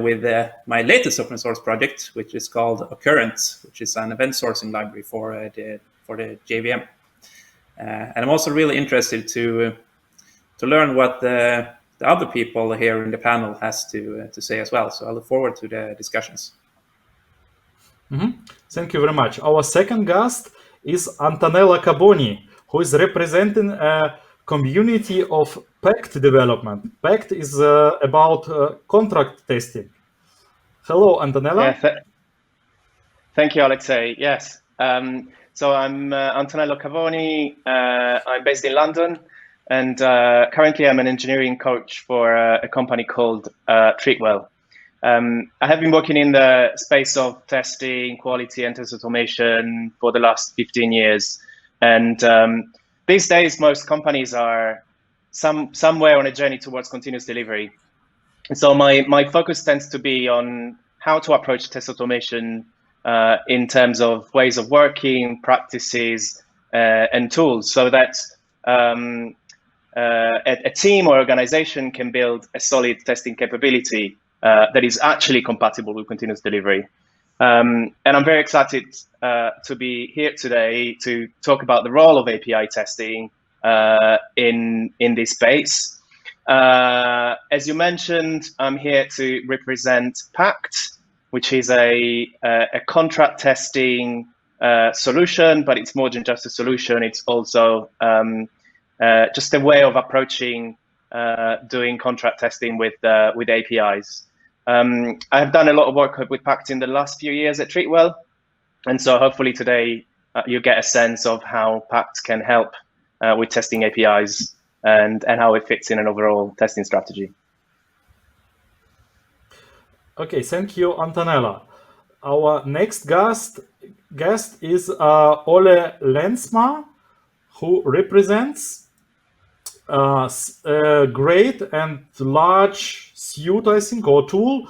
with my latest open source project, which is called Occurrence, which is an event sourcing library for the JVM. And I'm also really interested to learn what the other people here in the panel has to say as well. So I look forward to the discussions. Thank you very much. Our second guest is Antonello Caboni, who is representing a community of Pact development. Pact is about contract testing. Hello, Antonello. Yeah, thank you, Alexei. Yes. So I'm Antonello Caboni. I'm based in London, and currently I'm an engineering coach for a company called Treatwell. I have been working in the space of testing, quality, and test automation for the last 15 years. And these days, most companies are somewhere on a journey towards continuous delivery. And so my focus tends to be on how to approach test automation in terms of ways of working, practices, and tools, so that a team or organization can build a solid testing capability that is actually compatible with continuous delivery. And I'm very excited to be here today to talk about the role of API testing in this space. As you mentioned, I'm here to represent Pact, which is a contract testing solution, but it's more than just a solution. It's also just a way of approaching doing contract testing with APIs. I have done a lot of work with Pact in the last few years at Treatwell, and so hopefully today you get a sense of how Pact can help with testing APIs and how it fits in an overall testing strategy. Okay, thank you, Antonello. Our next guest is Ole Lensmar, who represents a great and large suite, I think, or tool,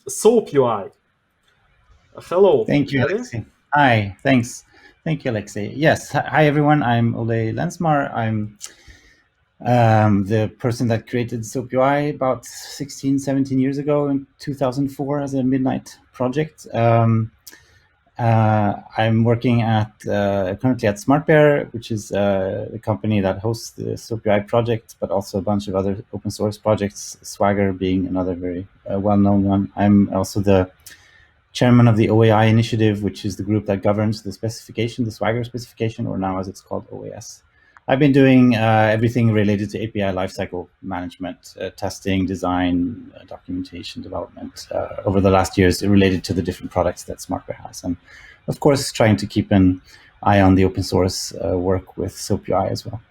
SoapUI. Hello. Thank you, Alexei. Hi, thanks. Thank you, Alexei. Yes, hi everyone. I'm Ole Lensmar. I'm the person that created SoapUI about 16, 17 years ago in 2004 as a midnight project. I'm working currently at SmartBear, which is the company that hosts the SoapUI project, but also a bunch of other open source projects, Swagger being another very well-known one. I'm also the chairman of the OAI initiative, which is the group that governs the specification, the Swagger specification, or now as it's called, OAS. I've been doing everything related to API lifecycle management, testing, design, documentation, development over the last years related to the different products that SmartBear has. And of course, trying to keep an eye on the open source work with SoapUI as well.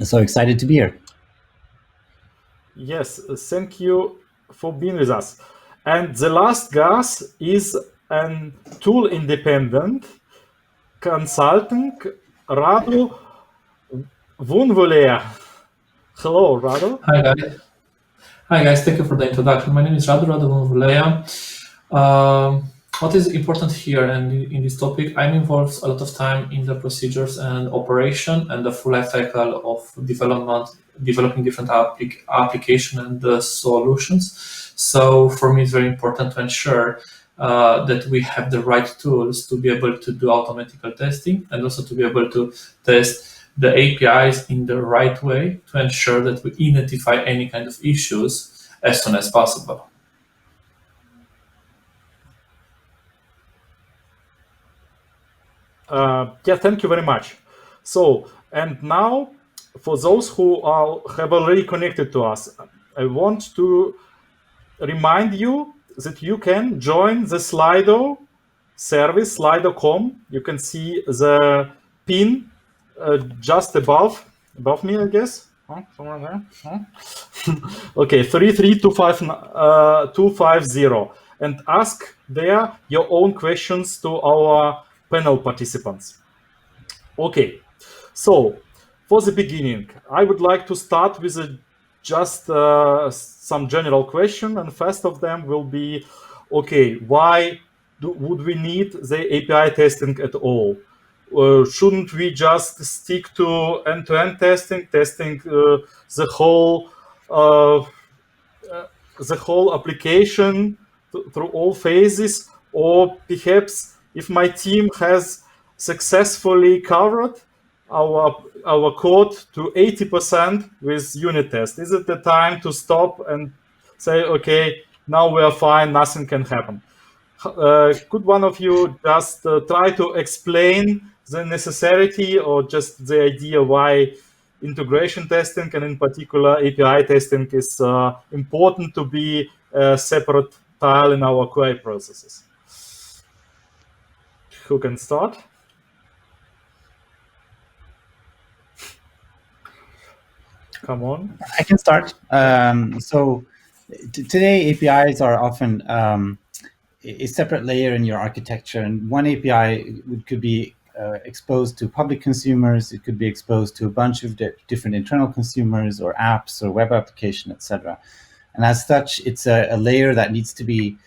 So excited to be here. Yes, thank you for being with us. And the last guest is a tool independent consultant, Radu Vunvulea. Hello, Radu. Hi, guys. Hi, guys. Thank you for the introduction. My name is Radu Vunvulea. What is important here and in this topic, I'm involved a lot of time in the procedures and operation and the full life cycle of developing different application and solutions. So for me, it's very important to ensure that we have the right tools to be able to do automatical testing and also to be able to test the APIs in the right way to ensure that we identify any kind of issues as soon as possible. Yeah, thank you very much. So, and now for those who have already connected to us, I want to remind you that you can join the Slido service, slido.com. You can see the pin just above me, I guess. Somewhere there. Okay, 33250, and ask there your own questions to our panel participants. Okay, so for the beginning, I would like to start with just some general question, and first of them will be, okay, why would we need the API testing at all? Shouldn't we just stick to end-to-end testing the whole the whole application through all phases, or perhaps if my team has successfully covered our code to 80% with unit test, is it the time to stop and say, okay, now we are fine, nothing can happen? Could one of you just try to explain the necessity or just the idea why integration testing and in particular API testing is important to be a separate tile in our QA processes? Who can start? Come on. I can start. So today APIs are often a separate layer in your architecture, and one API could be exposed to public consumers. It could be exposed to a bunch of different internal consumers or apps or web application, etc. And as such, it's a layer that needs to be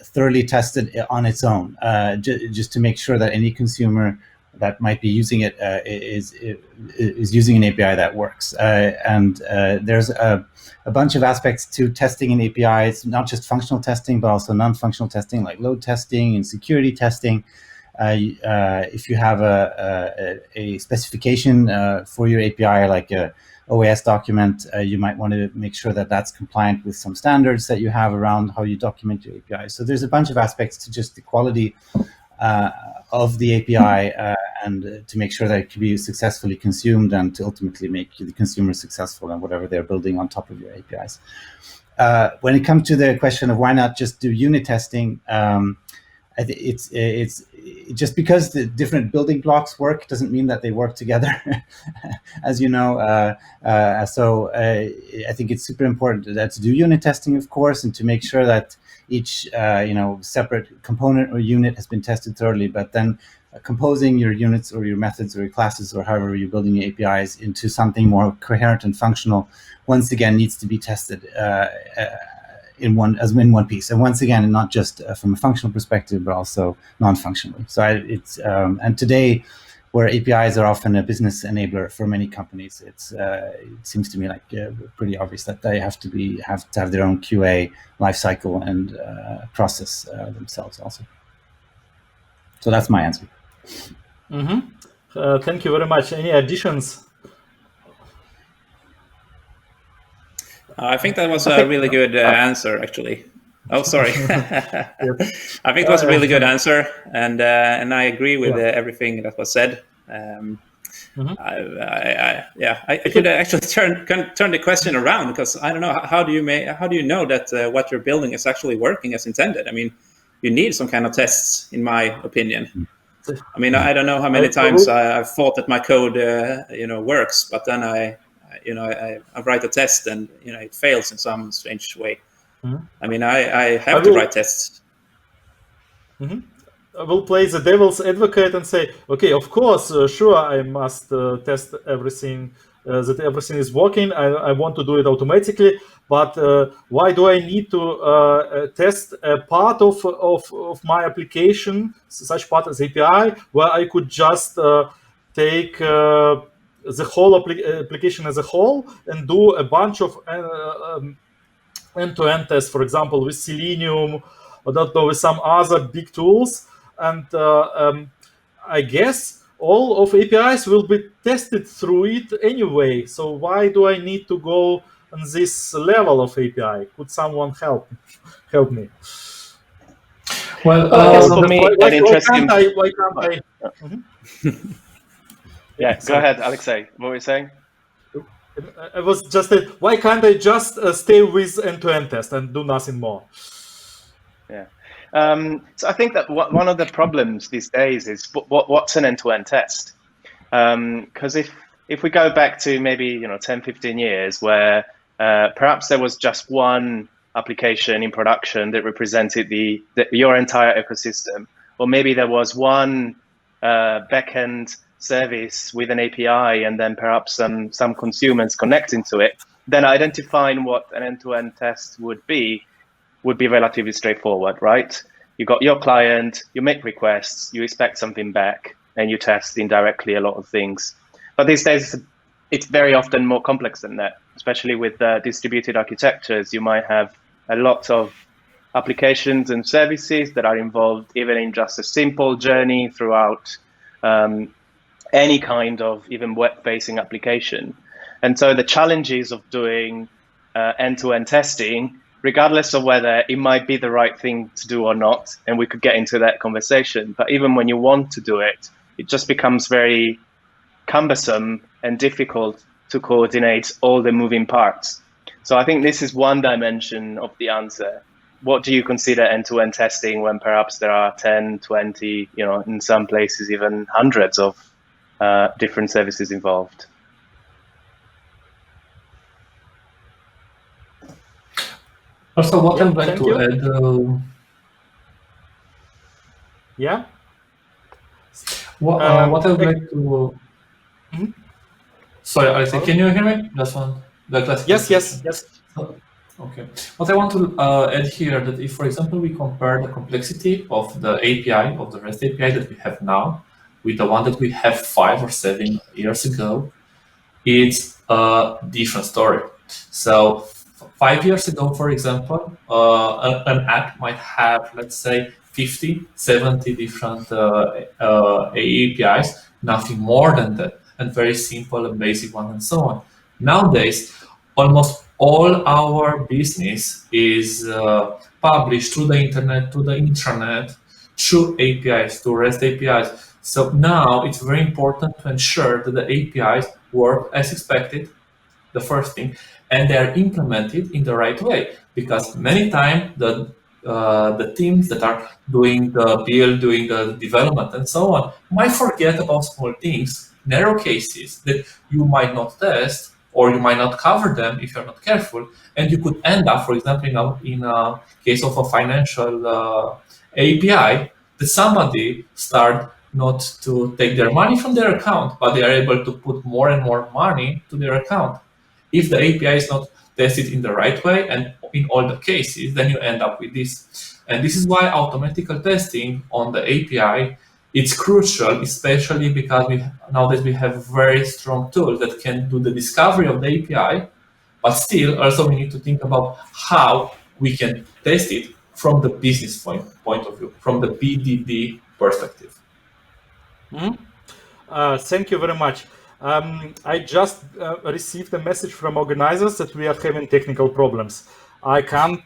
thoroughly tested on its own, just to make sure that any consumer that might be using it is using an API that works. And there's a bunch of aspects to testing an API. It's not just functional testing, but also non-functional testing like load testing and security testing. If you have a specification for your API, like a OAS document, you might want to make sure that that's compliant with some standards that you have around how you document your API. So there's a bunch of aspects to just the quality of the API and to make sure that it can be successfully consumed and to ultimately make the consumer successful in whatever they're building on top of your APIs. When it comes to the question of why not just do unit testing, it's just because the different building blocks work doesn't mean that they work together, as you know. So I think it's super important to do unit testing, of course, and to make sure that each separate component or unit has been tested thoroughly. But then composing your units or your methods or your classes or however you're building your APIs into something more coherent and functional, once again needs to be tested in one piece, and once again, not just from a functional perspective, but also non-functionally. So and today, where APIs are often a business enabler for many companies, it seems to me like pretty obvious that they have to have their own QA lifecycle and process themselves also. So that's my answer. Mm-hmm. Thank you very much. Any additions? I think that was a really good answer, actually. Oh, sorry. I think it was a really good answer, and I agree with everything that was said. I could actually turn the question around, because I don't know, how do you know that what you're building is actually working as intended? I mean, you need some kind of tests, in my opinion. I mean, I don't know how many times I've thought that my code works, but then I write a test and it fails in some strange way. I mean, I have to write tests. I will play the devil's advocate and say, okay, of course, sure, I must test everything, that everything is working. I want to do it automatically, but why do I need to test a part of my application, such part as API, where I could just take the whole application as a whole and do a bunch of end-to-end tests, for example, with Selenium, or with some other big tools. And I guess all of APIs will be tested through it anyway. So why do I need to go on this level of API? Could someone help me? Well, for me, an interesting. Why can't I? Yeah, go ahead, Alexei. What were you saying? I was just why can't I just stay with end-to-end test and do nothing more? Yeah. So I think that one of the problems these days is what's an end-to-end test? Because if we go back to maybe 10, 15 years where perhaps there was just one application in production that represented your entire ecosystem, or maybe there was one backend service with an API and then perhaps some consumers connecting to it, then identifying what an end-to-end test would be relatively straightforward, right? You got your client, you make requests, you expect something back, and you test indirectly a lot of things. But these days, it's very often more complex than that, especially with distributed architectures. You might have a lot of applications and services that are involved even in just a simple journey throughout any kind of even web-facing application. And so the challenges of doing end-to-end testing, regardless of whether it might be the right thing to do or not, and we could get into that conversation, but even when you want to do it, it just becomes very cumbersome and difficult to coordinate all the moving parts. So I think this is one dimension of the answer. What do you consider end-to-end testing when perhaps there are 10, 20, in some places even hundreds of different services involved? Also, what I'd like to add. Yeah. What I would like to. Sorry, Alexei, can you hear me? That's one. Yes. Okay. What I want to add here that if, for example, we compare the complexity of the API, of the REST API that we have now, with the one that we have 5 or 7 years ago, it's a different story. So 5 years ago, for example, an app might have, let's say, 50, 70 different APIs, nothing more than that, and very simple and basic one and so on. Nowadays, almost all our business is published through the internet, to the intranet, through APIs, to REST APIs. So now it's very important to ensure that the APIs work as expected, the first thing, and they're implemented in the right way, because many times the teams that are doing the build, doing the development and so on might forget about small things, narrow cases that you might not test, or you might not cover them if you're not careful, and you could end up, for example, in a case of a financial API, that somebody start not to take their money from their account, but they are able to put more and more money to their account. If the API is not tested in the right way and in all the cases, then you end up with this. And this is why automatical testing on the API, it's crucial, especially because nowadays we have very strong tools that can do the discovery of the API, but still also we need to think about how we can test it from the business point of view, from the BDD perspective. Thank you very much. I just received a message from organizers that we are having technical problems. I can't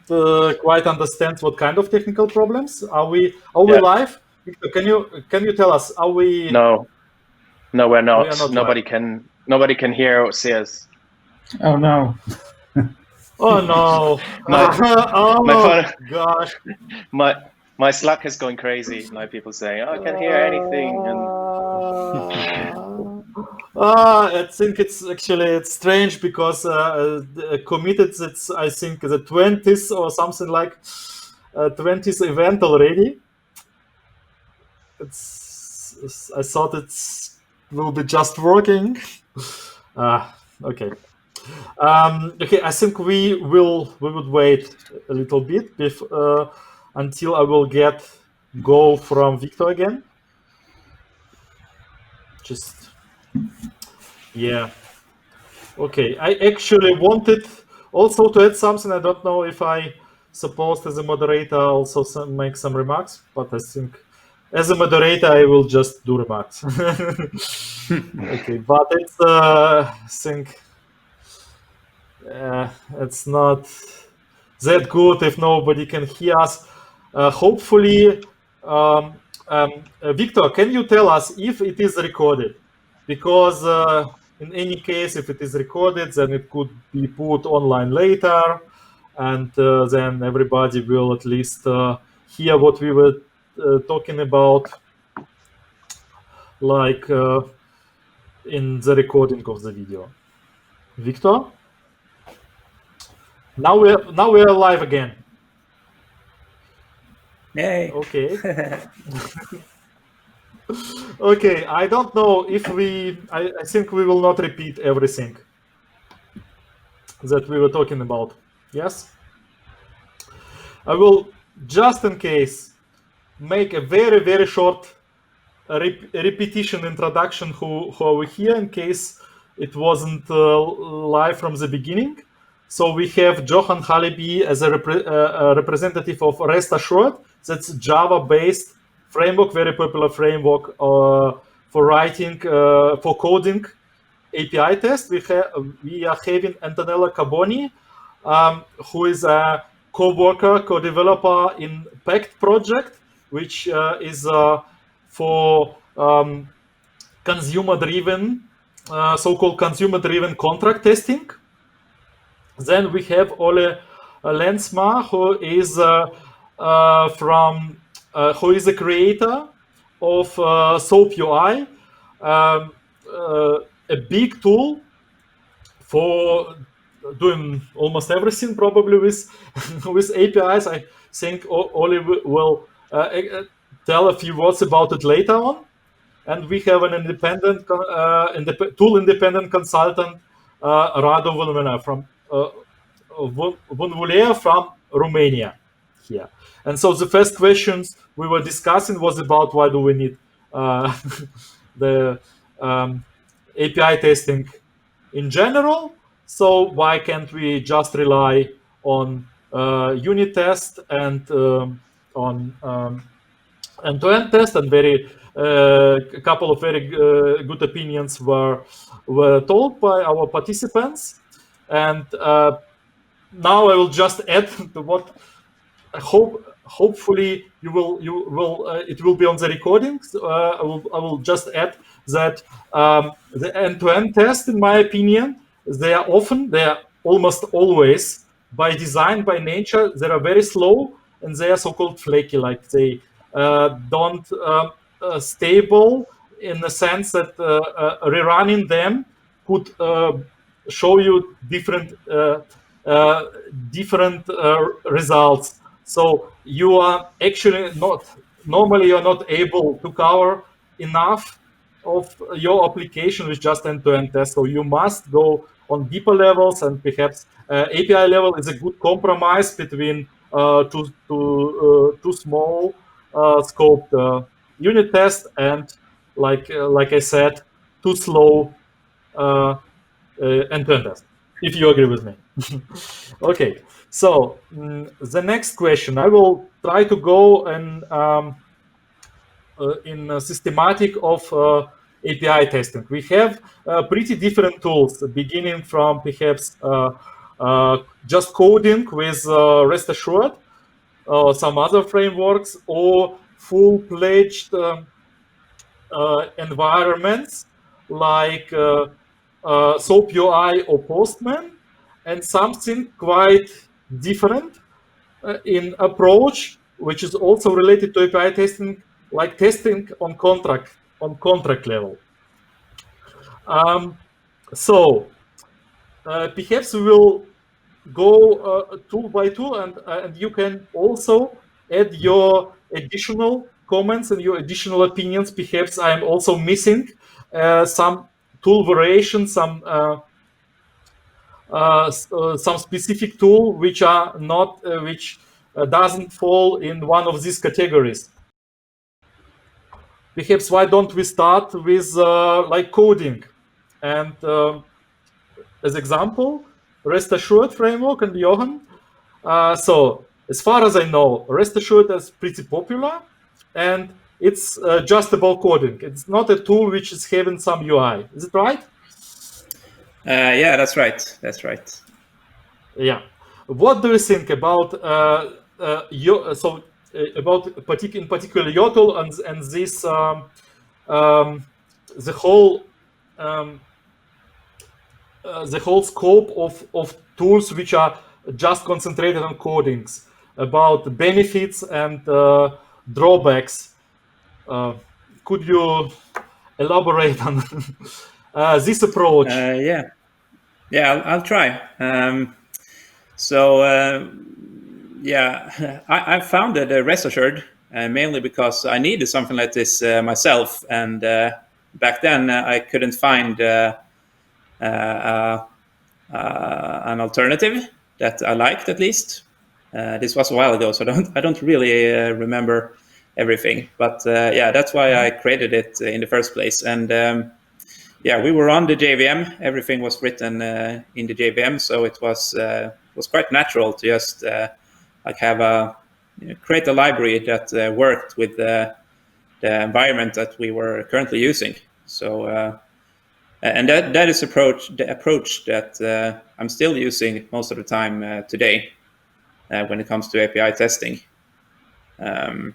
quite understand what kind of technical problems. Are we live? Victor, can you tell us? Are we? No, we're not. We are not Nobody can hear or see us. Oh no. Oh no. Gosh. My Slack is going crazy. My people saying, "Oh, I can't hear anything." I think it's strange because committed. It's I think the 20th or something like 20th event already. I thought it will be just working. Okay. Okay. I think we would wait a little bit until I will go from Victor again. Yeah. Okay. I actually wanted also to add something. I don't know if I supposed as a moderator also make some remarks, but I think as a moderator I will just do remarks. Okay, but it's I think it's not that good if nobody can hear us. Hopefully, Victor, can you tell us if it is recorded? Because in any case, if it is recorded, then it could be put online later, and then everybody will at least hear what we were talking about, like in the recording of the video. Victor? Now we are live again. Yay. Okay. Okay, I don't know if I think we will not repeat everything that we were talking about. Yes? I will, just in case, make a very, very short repetition introduction who are we here, in case it wasn't live from the beginning. So we have Johan Haleby as a representative of REST Assured. That's Java-based framework, very popular framework for writing, for coding API test. We are having Antonello Caboni, who is a co-worker, co-developer in Pact project, which is for consumer-driven, so-called consumer-driven contract testing. Then we have Ole Lensmar, who is who is a creator of SoapUI, a big tool for doing almost everything, probably with with APIs. I think Ole will tell a few words about it later on. And we have an independent independent consultant, Radu Vunvulea from Romania here. And so the first questions we were discussing was about why do we need the API testing in general. So why can't we just rely on unit test and on end-to-end test? And a couple of very good opinions were told by our participants. And now I will just add to what I hopefully you will it will be on the recordings. I will just add that the end-to-end test, in my opinion, they are almost always by design, by nature, they are very slow and they are so-called flaky, like they don't stable in the sense that rerunning them could show you different results. So you are actually normally you're not able to cover enough of your application with just end-to-end tests. So you must go on deeper levels, and perhaps API level is a good compromise between two small scoped unit tests and, like I said, too slow end-to-end test. If you agree with me. Okay, so the next question, I will try to go in systematic of API testing. We have pretty different tools, beginning from perhaps just coding with REST Assured, some other frameworks, or full-fledged environments like SoapUI or Postman, and something quite different in approach, which is also related to API testing, like testing on contract level. So perhaps we will go tool by tool, and you can also add your additional comments and your additional opinions. Perhaps I am also missing some tool variations, some specific tool which are not which doesn't fall in one of these categories. Perhaps why don't we start with like coding, and as example, REST Assured framework and Johan. So as far as I know, REST Assured is pretty popular, and it's just about coding. It's not a tool which is having some UI. Is it right? Yeah, that's right. That's right. Yeah. What do you think about in particular your tool and this the whole scope of tools which are just concentrated on codings, about benefits and drawbacks? Could you elaborate on this approach? Yeah, I'll try. Yeah, I founded REST Assured mainly because I needed something like this myself, and back then I couldn't find an alternative that I liked, at least. This was a while ago, so I don't really remember everything. But yeah, that's why I created it in the first place. And yeah, we were on the JVM. Everything was written in the JVM, so it was quite natural to just like have create a library that worked with the environment that we were currently using. So and that is the approach that I'm still using most of the time today when it comes to API testing. But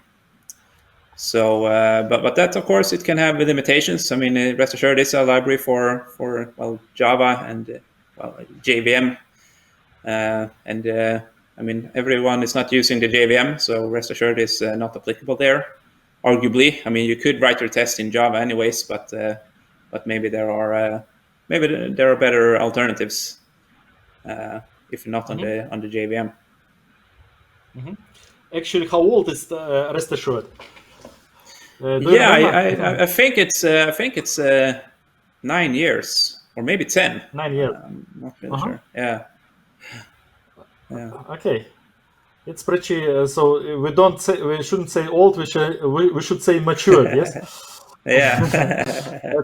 that, of course, it can have limitations. I mean, RestAssured is a library for Java and JVM, and I mean, everyone is not using the JVM, so RestAssured is not applicable there. Arguably, I mean, you could write your test in Java anyways, but maybe there are better alternatives if you're not on the JVM. Actually, how old is RestAssured? I think it's 9 years or maybe 10. 9 years. I'm not really sure. Yeah. Okay, it's pretty. So we shouldn't say old. We should say matured. Yes. Yeah.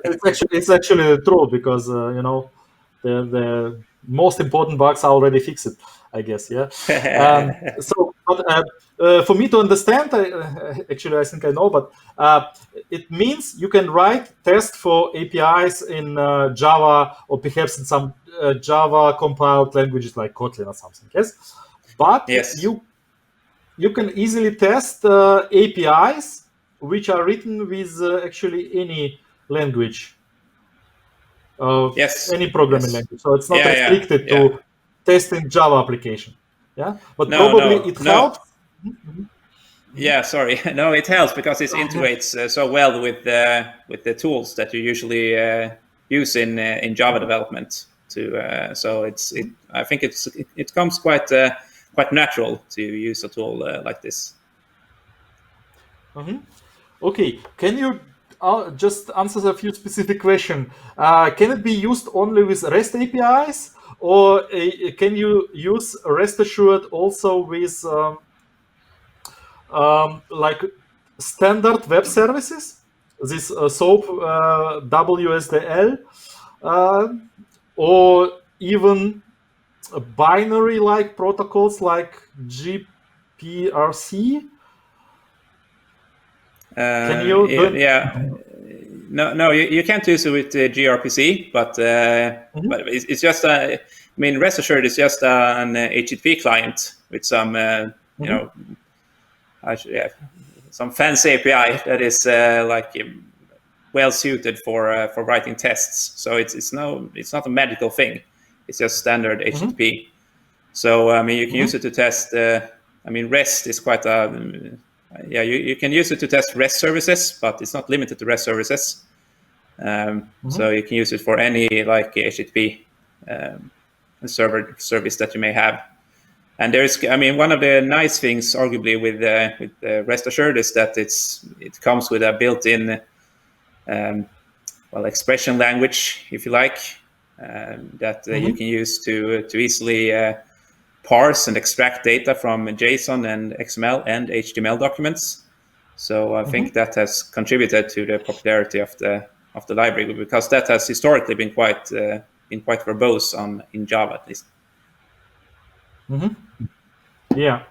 it's actually true because the most important bugs are already fixed, I guess. Yeah. But for me to understand, actually, I think I know, but it means you can write tests for APIs in Java or perhaps in some Java compiled languages like Kotlin or something. Yes. But yes, you can easily test APIs which are written with actually any language. Any programming language. So it's not restricted to testing Java application. Yeah. But probably it helps. Yeah, sorry. No, it helps because it integrates so well with the tools that you usually use in Java development. I think it comes quite natural to use a tool like this. Okay, can you just answer a few specific questions? Can it be used only with REST APIs, or can you use RestAssured also with like standard web services, this SOAP WSDL, or even binary-like protocols like gPRC? Can you? No, you can't use it with gRPC, but it's just I mean, RestAssured is just an HTTP client with some some fancy API that is well suited for writing tests. So it's not a magical thing. It's just standard HTTP. So I mean, you can use it to test. I mean, REST is quite a you can use it to test REST services, but it's not limited to REST services. So you can use it for any HTTP server service that you may have. And one of the nice things, arguably, with RestAssured is that it comes with a built-in, expression language, if you like, that you can use to easily parse and extract data from JSON and XML and HTML documents. So I think that has contributed to the popularity of the library, because that has historically been quite verbose in Java, at least. Yeah,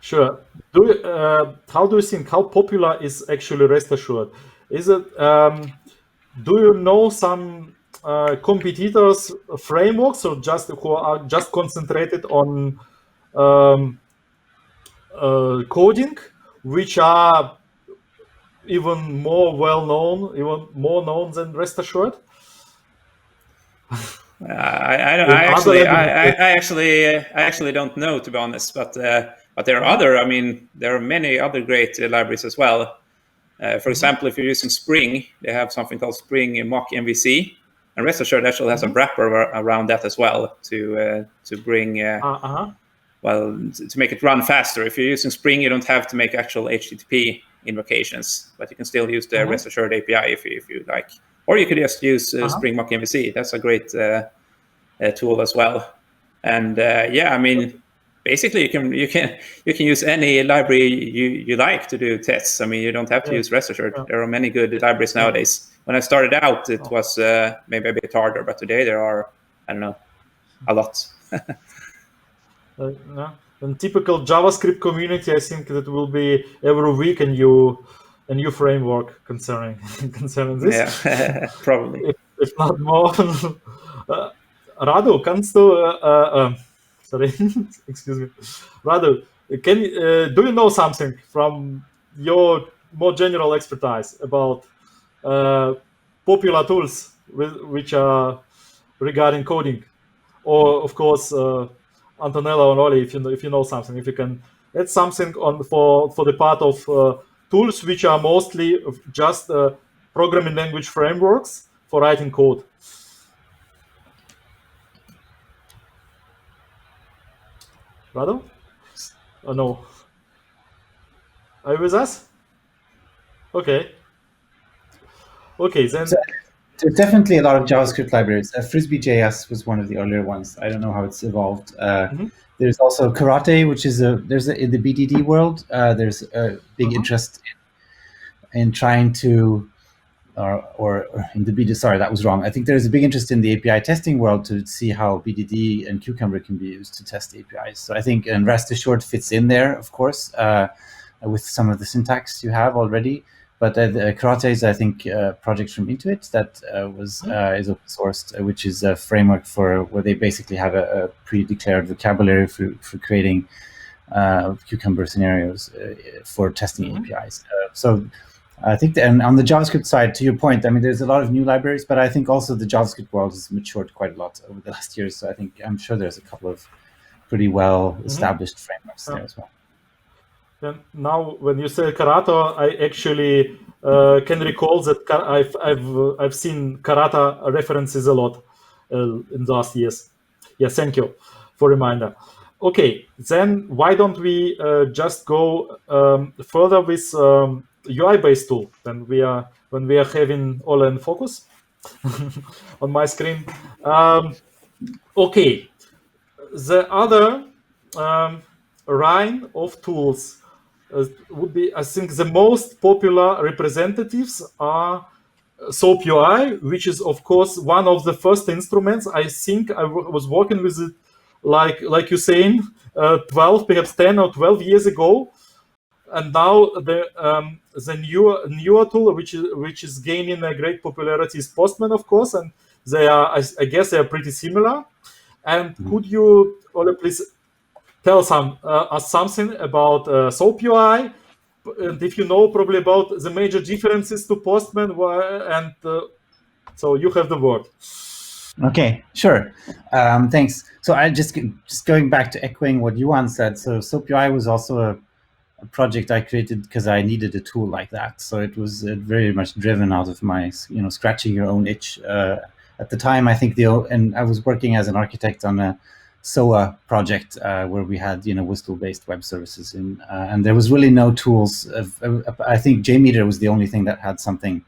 sure. How do you think, how popular is actually RestAssured? Is it? Do you know some competitors frameworks, or who are just concentrated on coding, which are even more well known, even more known than RestAssured? I actually don't know, to be honest, but there are there are many other great libraries as well. For example, if you're using Spring, they have something called Spring Mock MVC, and RestAssured actually has a wrapper around that as well to bring to make it run faster. If you're using Spring, you don't have to make actual HTTP invocations, but you can still use the RestAssured API if you like. Or you could just use Spring Mock MVC. That's a great tool as well. And basically you can use any library you like to do tests. I mean, you don't have to use RestAssured. Yeah. There are many good libraries nowadays. When I started out, it was maybe a bit harder, but today there are, I don't know, a lot. In typical JavaScript community, I think that will be every week a new framework concerning this. Yeah, probably. If not more. Radu, kannst du, sorry, excuse me. Radu, do you know something from your more general expertise about popular tools which are regarding coding? Or, of course, Antonello and Ole, if you know something, if you can add something on for the part of tools which are mostly just programming language frameworks for writing code. Radu? Oh, no. Are you with us? Okay. Okay, then. So there's definitely a lot of JavaScript libraries. Frisbee.js was one of the earlier ones. I don't know how it's evolved. There's also Karate, which is in the BDD world. There's a big interest in trying to, or in the BDD. Sorry, that was wrong. I think there's a big interest in the API testing world to see how BDD and Cucumber can be used to test APIs. So I think RestAssured fits in there, of course, with some of the syntax you have already. But Karate is, I think, a project from Intuit that is open sourced, which is a framework where they basically have a pre-declared vocabulary for creating Cucumber scenarios for testing APIs. So I think, and on the JavaScript side, to your point, I mean, there's a lot of new libraries, but I think also the JavaScript world has matured quite a lot over the last years. So I'm sure there's a couple of pretty well-established frameworks there as well. And now, when you say Karata, I actually can recall that I've seen Karata references a lot in the last years. Yeah, thank you for reminder. Okay, then why don't we just go further with UI-based tool when we are having Ole in focus on my screen. Okay, the other line of tools would be, I think, the most popular representatives are SoapUI, which is, of course, one of the first instruments. I think I was working with it, like you're saying, 12, perhaps 10 or 12 years ago. And now the newer tool, which is gaining a great popularity, is Postman, of course, and they are, I guess, they are pretty similar. And could you, Ole, please tell us something about SoapUI, and if you know probably about the major differences to Postman, and so you have the word. Okay, sure. Thanks. So I just going back to echoing what Johan said. So SoapUI was also a project I created because I needed a tool like that. So it was very much driven out of my, scratching your own itch. At the time, I think and I was working as an architect on a SOA project where we had, WSDL-based web services, and there was really no tools. I think JMeter was the only thing that had something,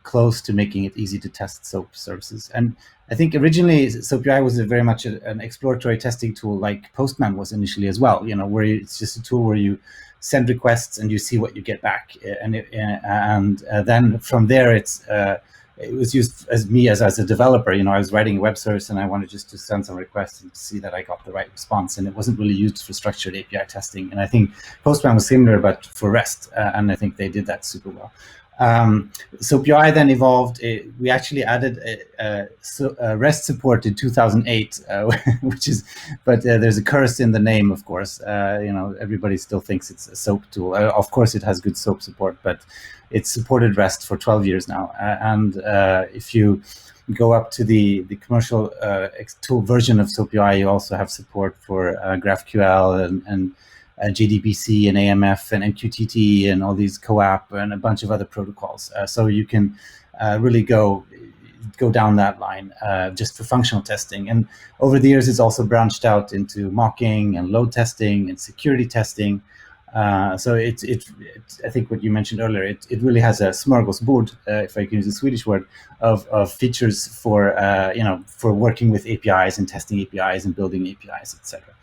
close to making it easy to test SOAP services. And I think originally SoapUI was very much an exploratory testing tool, like Postman was initially as well. Where it's just a tool where you send requests and you see what you get back, and then from there it was used as a developer. I was writing a web service and I wanted just to send some requests and see that I got the right response. And it wasn't really used for structured API testing. And I think Postman was similar, but for REST. And I think they did that super well. SoapUI then evolved. We actually added REST support in 2008, but there's a curse in the name, of course. Everybody still thinks it's a SOAP tool. Of course, it has good SOAP support, but it's supported REST for 12 years now. And if you go up to the commercial tool version of SoapUI, you also have support for GraphQL and JDBC and AMF and MQTT and all these CoAP and a bunch of other protocols. So you can really go down that line just for functional testing. And over the years, it's also branched out into mocking and load testing and security testing. So I think what you mentioned earlier, it really has a smorgasbord, if I can use a Swedish word, of features for for working with APIs and testing APIs and building APIs, etc.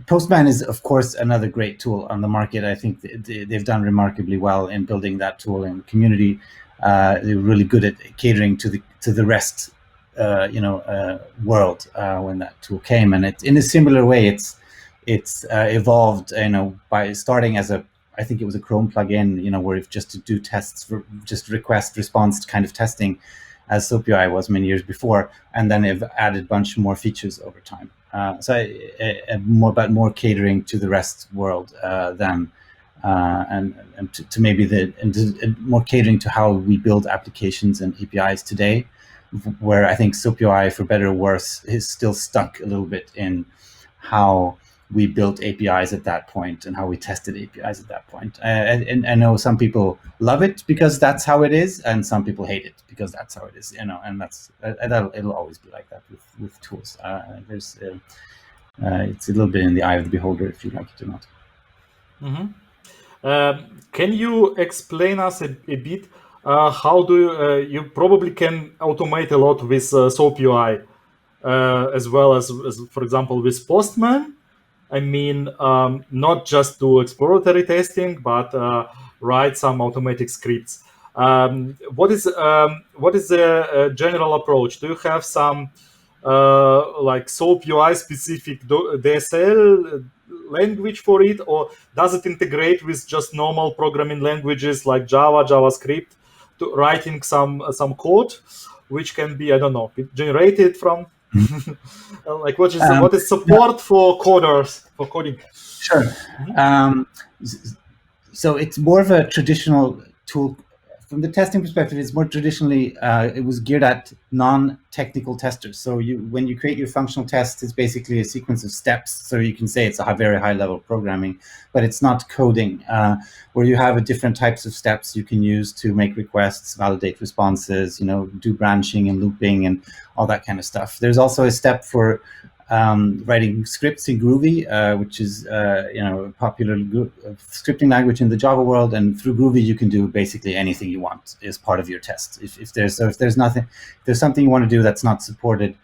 Postman is, of course, another great tool on the market. I think they've done remarkably well in building that tool in the community. They're really good at catering to the REST world when that tool came, and in a similar way, it's evolved, by starting as I think it was a Chrome plugin, where if just to do tests for just request response kind of testing, as SoapUI was many years before, and then they've added a bunch more features over time. So more catering to the REST world than and to maybe more catering to how we build applications and APIs today, where I think SoapUI, for better or worse, is still stuck a little bit in how we built APIs at that point and how we tested APIs at that point. And I know some people love it because that's how it is, and some people hate it because that's how it is. And it'll always be like that with tools. It's a little bit in the eye of the beholder if you like it or not. Mm-hmm. Can you explain us a bit how do you probably can automate a lot with SoapUI as well as, for example, with Postman? I mean, not just do exploratory testing, but write some automatic scripts. What is the general approach? Do you have some like SoapUI specific DSL language for it, or does it integrate with just normal programming languages like Java, JavaScript, to writing some code, which can be, I don't know, generated from? Like what is support for coders for coding? Sure. So it's more of a traditional tool. From the testing perspective, it's more traditionally, it was geared at non-technical testers. So when you create your functional test, it's basically a sequence of steps. So you can say it's a very high-level programming, but it's not coding, where you have different types of steps you can use to make requests, validate responses, do branching and looping and all that kind of stuff. There's also a step for writing scripts in Groovy, which is a popular scripting language in the Java world, and through Groovy you can do basically anything you want as part of your test. If there's something you want to do that's not supported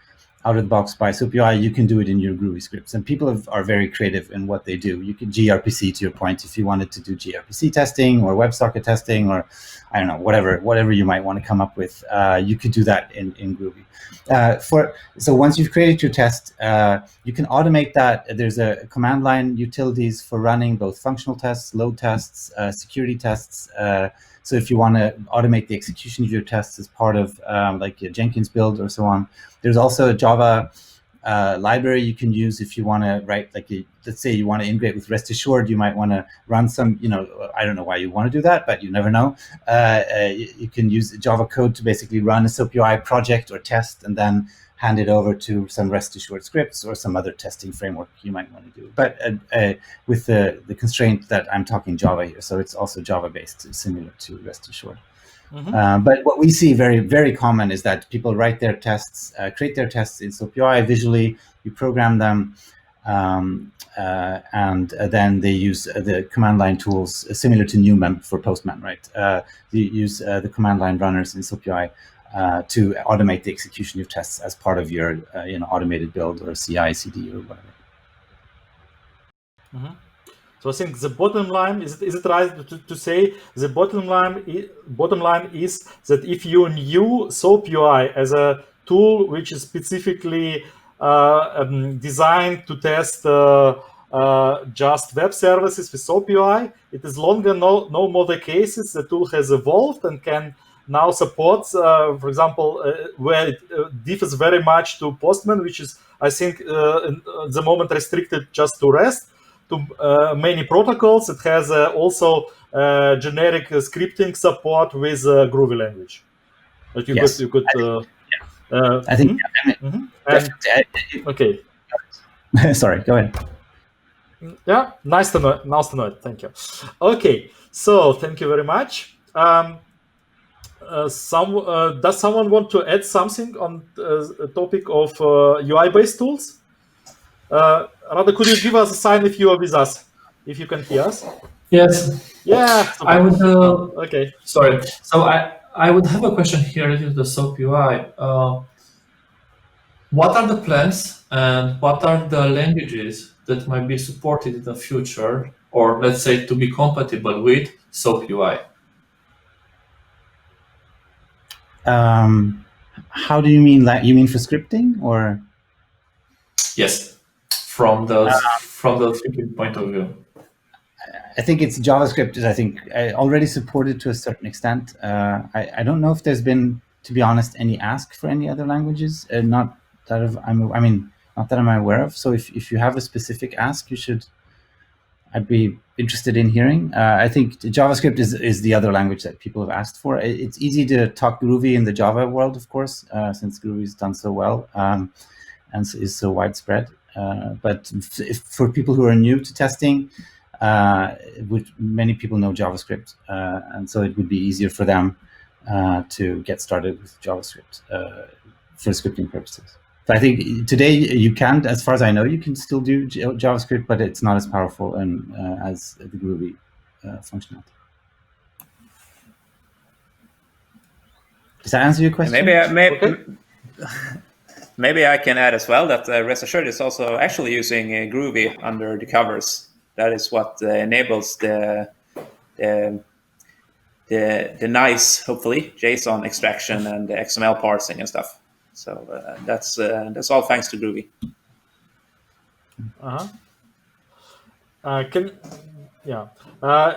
out of the box by SoapUI, you can do it in your Groovy scripts, and people are very creative in what they do. You can gRPC, to your point, if you wanted to do gRPC testing or WebSocket testing, or I don't know, whatever you might want to come up with, you could do that in Groovy. So once you've created your test, you can automate that. There's a command line utilities for running both functional tests, load tests, security tests. So if you want to automate the execution of your tests as part of like a Jenkins build or so on, there's also a Java library you can use if you want to write, let's say you want to integrate with RestAssured, you might want to run some, I don't know why you want to do that, but you never know. You can use Java code to basically run a SoapUI project or test and then hand it over to some RestAssured scripts or some other testing framework you might want to do. But with the constraint that I'm talking Java here, so it's also Java-based, similar to RestAssured. Mm-hmm. But what we see very, very common is that people write their tests, create their tests in SoapUI visually, you program them, and then they use the command line tools similar to NewMem for Postman, right? You use the command line runners in SoapUI to automate the execution of tests as part of your automated build or CI/CD or whatever. Mm-hmm. So I think the bottom line is it right to say the bottom line is that if you knew SoapUI as a tool which is specifically designed to test just web services with SoapUI, it is longer no more the cases. The tool has evolved and can now support, for example, where it differs very much to Postman, which is, I think, at the moment restricted just to REST, to many protocols. It has also generic scripting support with Groovy language. But you could. I think. Okay. Sorry. Go ahead. Yeah, nice to know it. Thank you. Okay, so thank you very much. Does someone want to add something on the topic of UI-based tools? Rather, could you give us a sign if you are with us? if you can hear us. Yes. Yeah. I would. Okay. Sorry. So I would have a question here related to the SoapUI. What are the plans and what are the languages that might be supported in the future, or let's say to be compatible with SoapUI? How do you mean that? You mean for scripting or? Yes, from the scripting point of view. I think it's JavaScript is, I think, already supported to a certain extent. I don't know if there's been, to be honest, any ask for any other languages. Not that not that I'm aware of. So if you have a specific ask, I'd be interested in hearing. I think JavaScript is the other language that people have asked for. It's easy to talk Groovy in the Java world, of course, since Groovy's done so well and is so widespread. But for people who are new to testing, many people know JavaScript, and so it would be easier for them to get started with JavaScript for scripting purposes. So I think today you can, as far as I know, you can still do JavaScript, but it's not as powerful and as the Groovy functionality. Does that answer your question? Maybe I can add as well that RestAssured is also actually using Groovy under the covers. That is what enables the nice, hopefully, JSON extraction and the XML parsing and stuff. So that's all thanks to Groovy.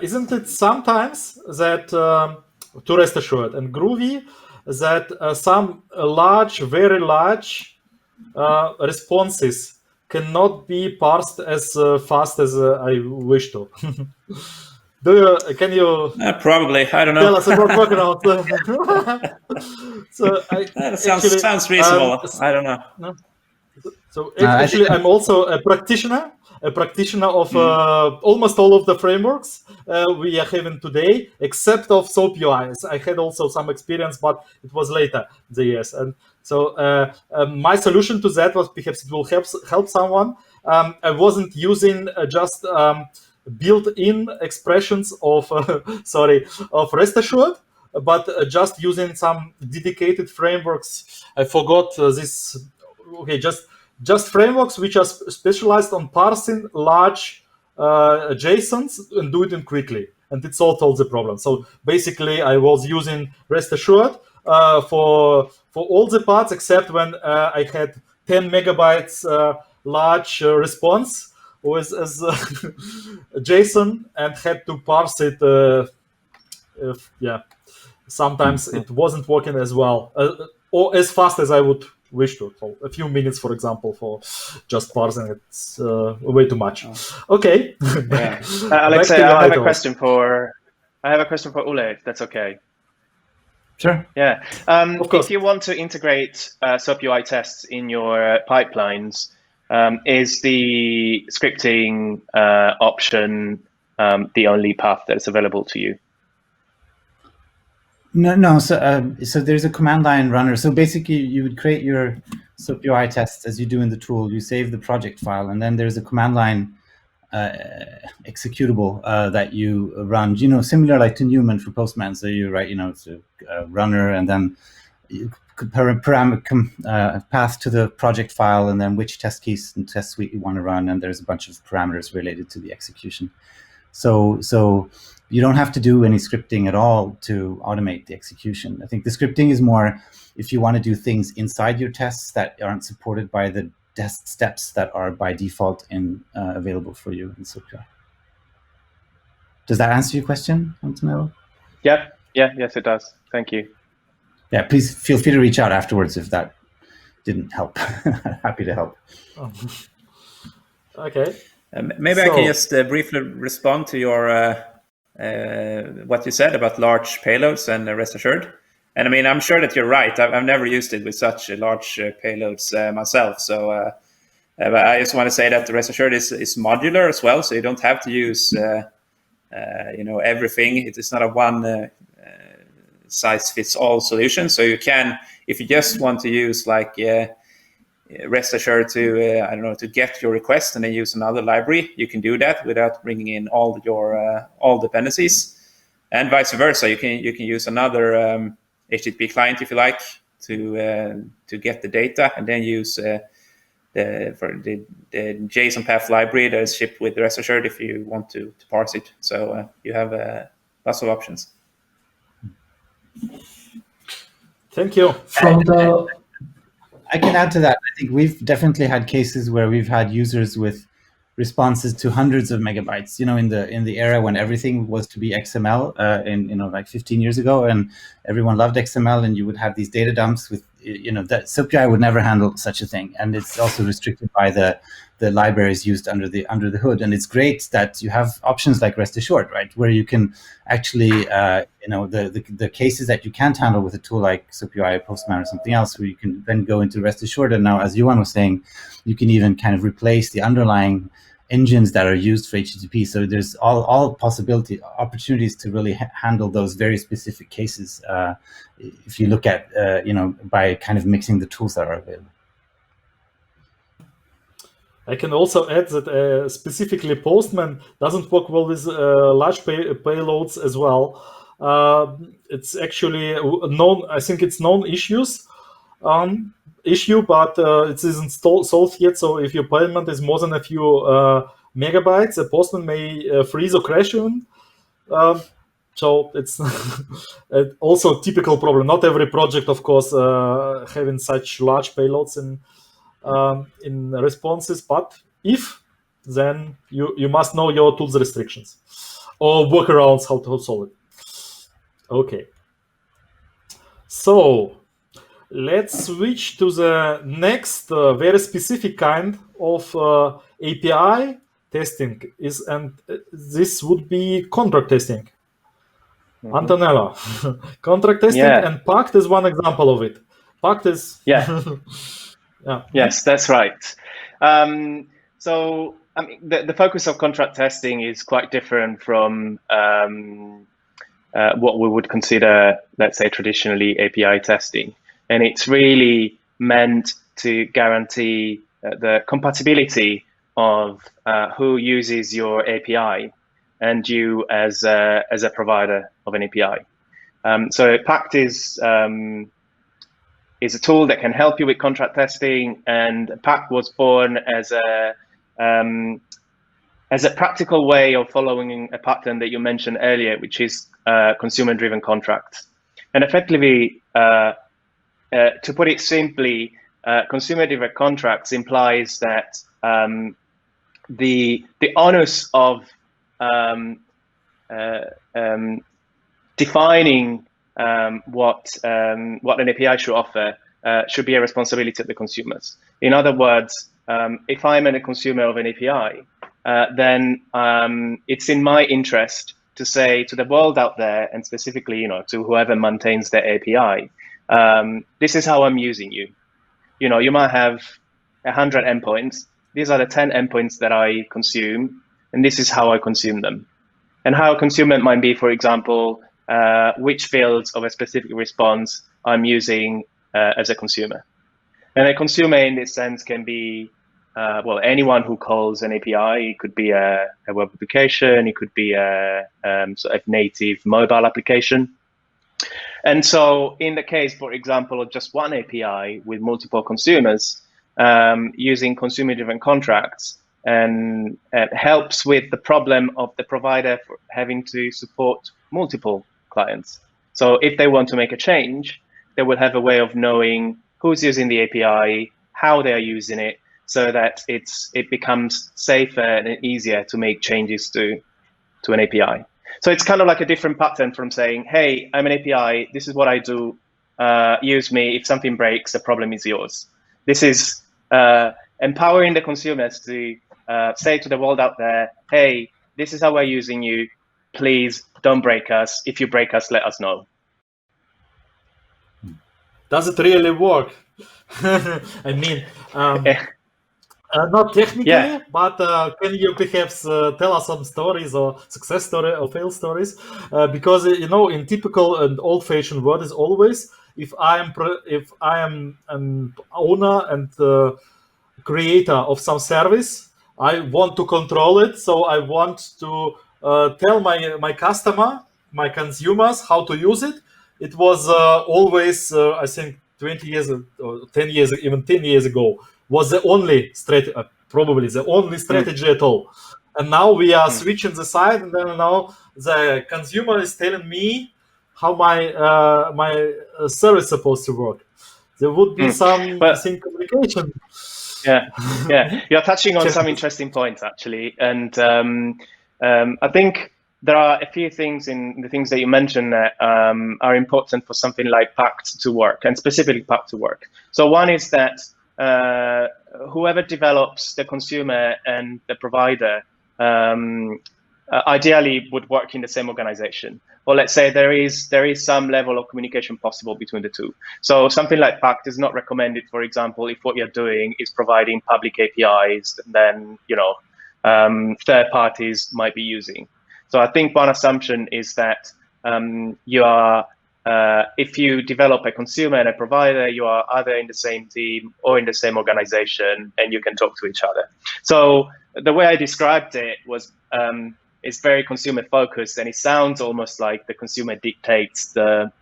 Isn't it sometimes that to RestAssured and Groovy that some very large responses cannot be parsed as fast as I wish to? Can you probably, I don't know, tell us about workaround? So that sounds reasonable. I don't know. No? So actually, I'm also a practitioner of almost all of the frameworks we are having today, except of SoapUI. I had also some experience, but it was later in the years. And so my solution to that was, perhaps it will help someone. I wasn't using just built-in expressions of RestAssured, but just using some dedicated frameworks. I forgot this. Okay, just frameworks which are specialized on parsing large JSONs and do it quickly, and it solved the problem. So basically, I was using RestAssured for all the parts except when I had 10 megabytes large response with as JSON and had to parse it. Sometimes it wasn't working as well or as fast as I would wish to. So a few minutes, for example, for just parsing it's way too much. Okay. Alexei, I have a question for Ole, if that's okay. Sure. Yeah. If you want to integrate SoapUI tests in your pipelines, is the scripting option the only path that is available to you? No. So there's a command line runner. So basically, you would create your SoapUI tests as you do in the tool. You save the project file, and then there's a command line executable that you run. Similar like to Newman for Postman. So you write, it's a runner, and then you path to the project file, and then which test case and test suite you want to run, and there's a bunch of parameters related to the execution. So you don't have to do any scripting at all to automate the execution. I think the scripting is more if you want to do things inside your tests that aren't supported by the test steps that are by default available for you in SoapUI. Does that answer your question, Antonello? Yes, it does. Thank you. Yeah, please feel free to reach out afterwards if that didn't help. Happy to help. Okay. Maybe I can just briefly respond to your what you said about large payloads and RestAssured. And I mean, I'm sure that you're right. I've never used it with such large payloads myself. So but I just want to say that the RestAssured is modular as well. So you don't have to use everything. It is not a one size fits all solution. So you can, if you just want to use like rest assured to I don't know, to get your request and then use another library. You can do that without bringing in all your all dependencies, and vice versa. You can use another HTTP client if you like to get the data, and then use the JSON path library that is shipped with rest assured if you want to parse it. So you have lots of options. Thank you. I can add to that. I think we've definitely had cases where we've had users with responses to hundreds of megabytes. You know, in the era when everything was to be XML, like 15 years ago, and everyone loved XML, and you would have these data dumps with, that SoapUI would never handle such a thing, and it's also restricted by the libraries used under the hood. And it's great that you have options like rest assured, right, where you can actually, the cases that you can't handle with a tool like SoapUI, Postman, or something else, where you can then go into rest assured. And now, as Johan was saying, you can even kind of replace the underlying engines that are used for HTTP. So there's all opportunities to really handle those very specific cases if you look at, by kind of mixing the tools that are available. I can also add that specifically Postman doesn't work well with large payloads as well. It's actually known, I think it's known issue, but it isn't solved yet. So if your payment is more than a few megabytes, a Postman may freeze or crash even. So it's also a typical problem. Not every project, of course, having such large payloads in responses, but if, then you must know your tool's restrictions or workarounds how to solve it. Okay. So let's switch to the next very specific kind of API testing and this would be contract testing. Mm-hmm. Antonello, contract testing, and Pact is one example of it. Pact is Yes, that's right. So I mean, the focus of contract testing is quite different from what we would consider, let's say, traditionally API testing. And it's really meant to guarantee the compatibility of who uses your API and you as a provider of an API. So Pact is a tool that can help you with contract testing, and Pact was born as a practical way of following a pattern that you mentioned earlier, which is consumer-driven contracts. And effectively, to put it simply, consumer-driven contracts implies that the onus of defining what an API should offer should be a responsibility of the consumers. In other words, if I'm a consumer of an API, then it's in my interest to say to the world out there, and specifically, to whoever maintains the API, this is how I'm using you. You might have 100 endpoints. These are the 10 endpoints that I consume, and this is how I consume them. And how I consume it might be, for example, which fields of a specific response I'm using as a consumer. And a consumer in this sense can be, anyone who calls an API. It could be a web application, it could be a sort of native mobile application. And so in the case, for example, of just one API with multiple consumers, using consumer-driven contracts and helps with the problem of the provider for having to support multiple clients. So if they want to make a change, they will have a way of knowing who's using the API, how they are using it, so that it becomes safer and easier to make changes to an API. So it's kind of like a different pattern from saying, hey, I'm an API, this is what I do, use me, if something breaks, the problem is yours. This is empowering the consumers to say to the world out there, hey, this is how we're using you, please don't break us. If you break us, let us know. Does it really work? I mean, not technically, but can you perhaps tell us some stories or success story or fail stories? Because, in typical and old-fashioned world is always, if I am an owner and creator of some service, I want to control it. So I want to tell my customer, my consumers, how to use it. It was always, I think, 20 years or 10 years, even 10 years ago, was the only strategy, probably the only strategy at all. And now we are switching the side, and then now the consumer is telling me how my service is supposed to work. There would be some communication. Yeah. You're touching on some interesting points, actually, and I think there are a few things in the things that you mentioned that are important for something like Pact to work, and specifically Pact to work. So one is that whoever develops, the consumer and the provider, ideally would work in the same organization. Or let's say there is some level of communication possible between the two. So something like Pact is not recommended, for example, if what you're doing is providing public APIs, then third parties might be using. So I think one assumption is that you are, if you develop a consumer and a provider, you are either in the same team or in the same organization, and you can talk to each other. So the way I described it was, it's very consumer focused, and it sounds almost like the consumer dictates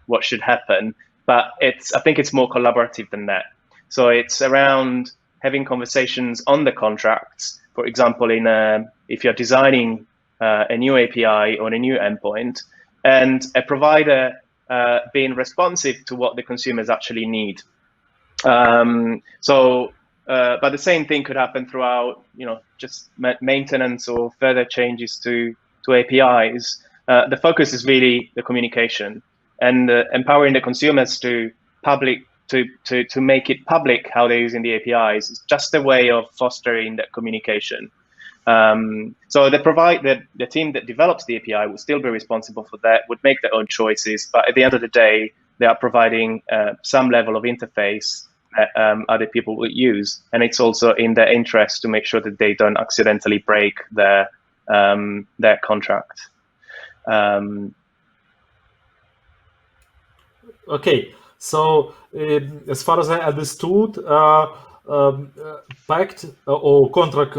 what should happen, but I think it's more collaborative than that. So it's around having conversations on the contracts. For example, if you're designing a new API or a new endpoint, and a provider being responsive to what the consumers actually need. But the same thing could happen throughout, just maintenance or further changes to APIs. The focus is really the communication, and empowering the consumers to make it public how they're using the APIs is just a way of fostering that communication. So the team that develops the API will still be responsible for that, would make their own choices, but at the end of the day, they are providing some level of interface that other people will use. And it's also in their interest to make sure that they don't accidentally break their contract. Okay, so as far as I understood, Pact or contract,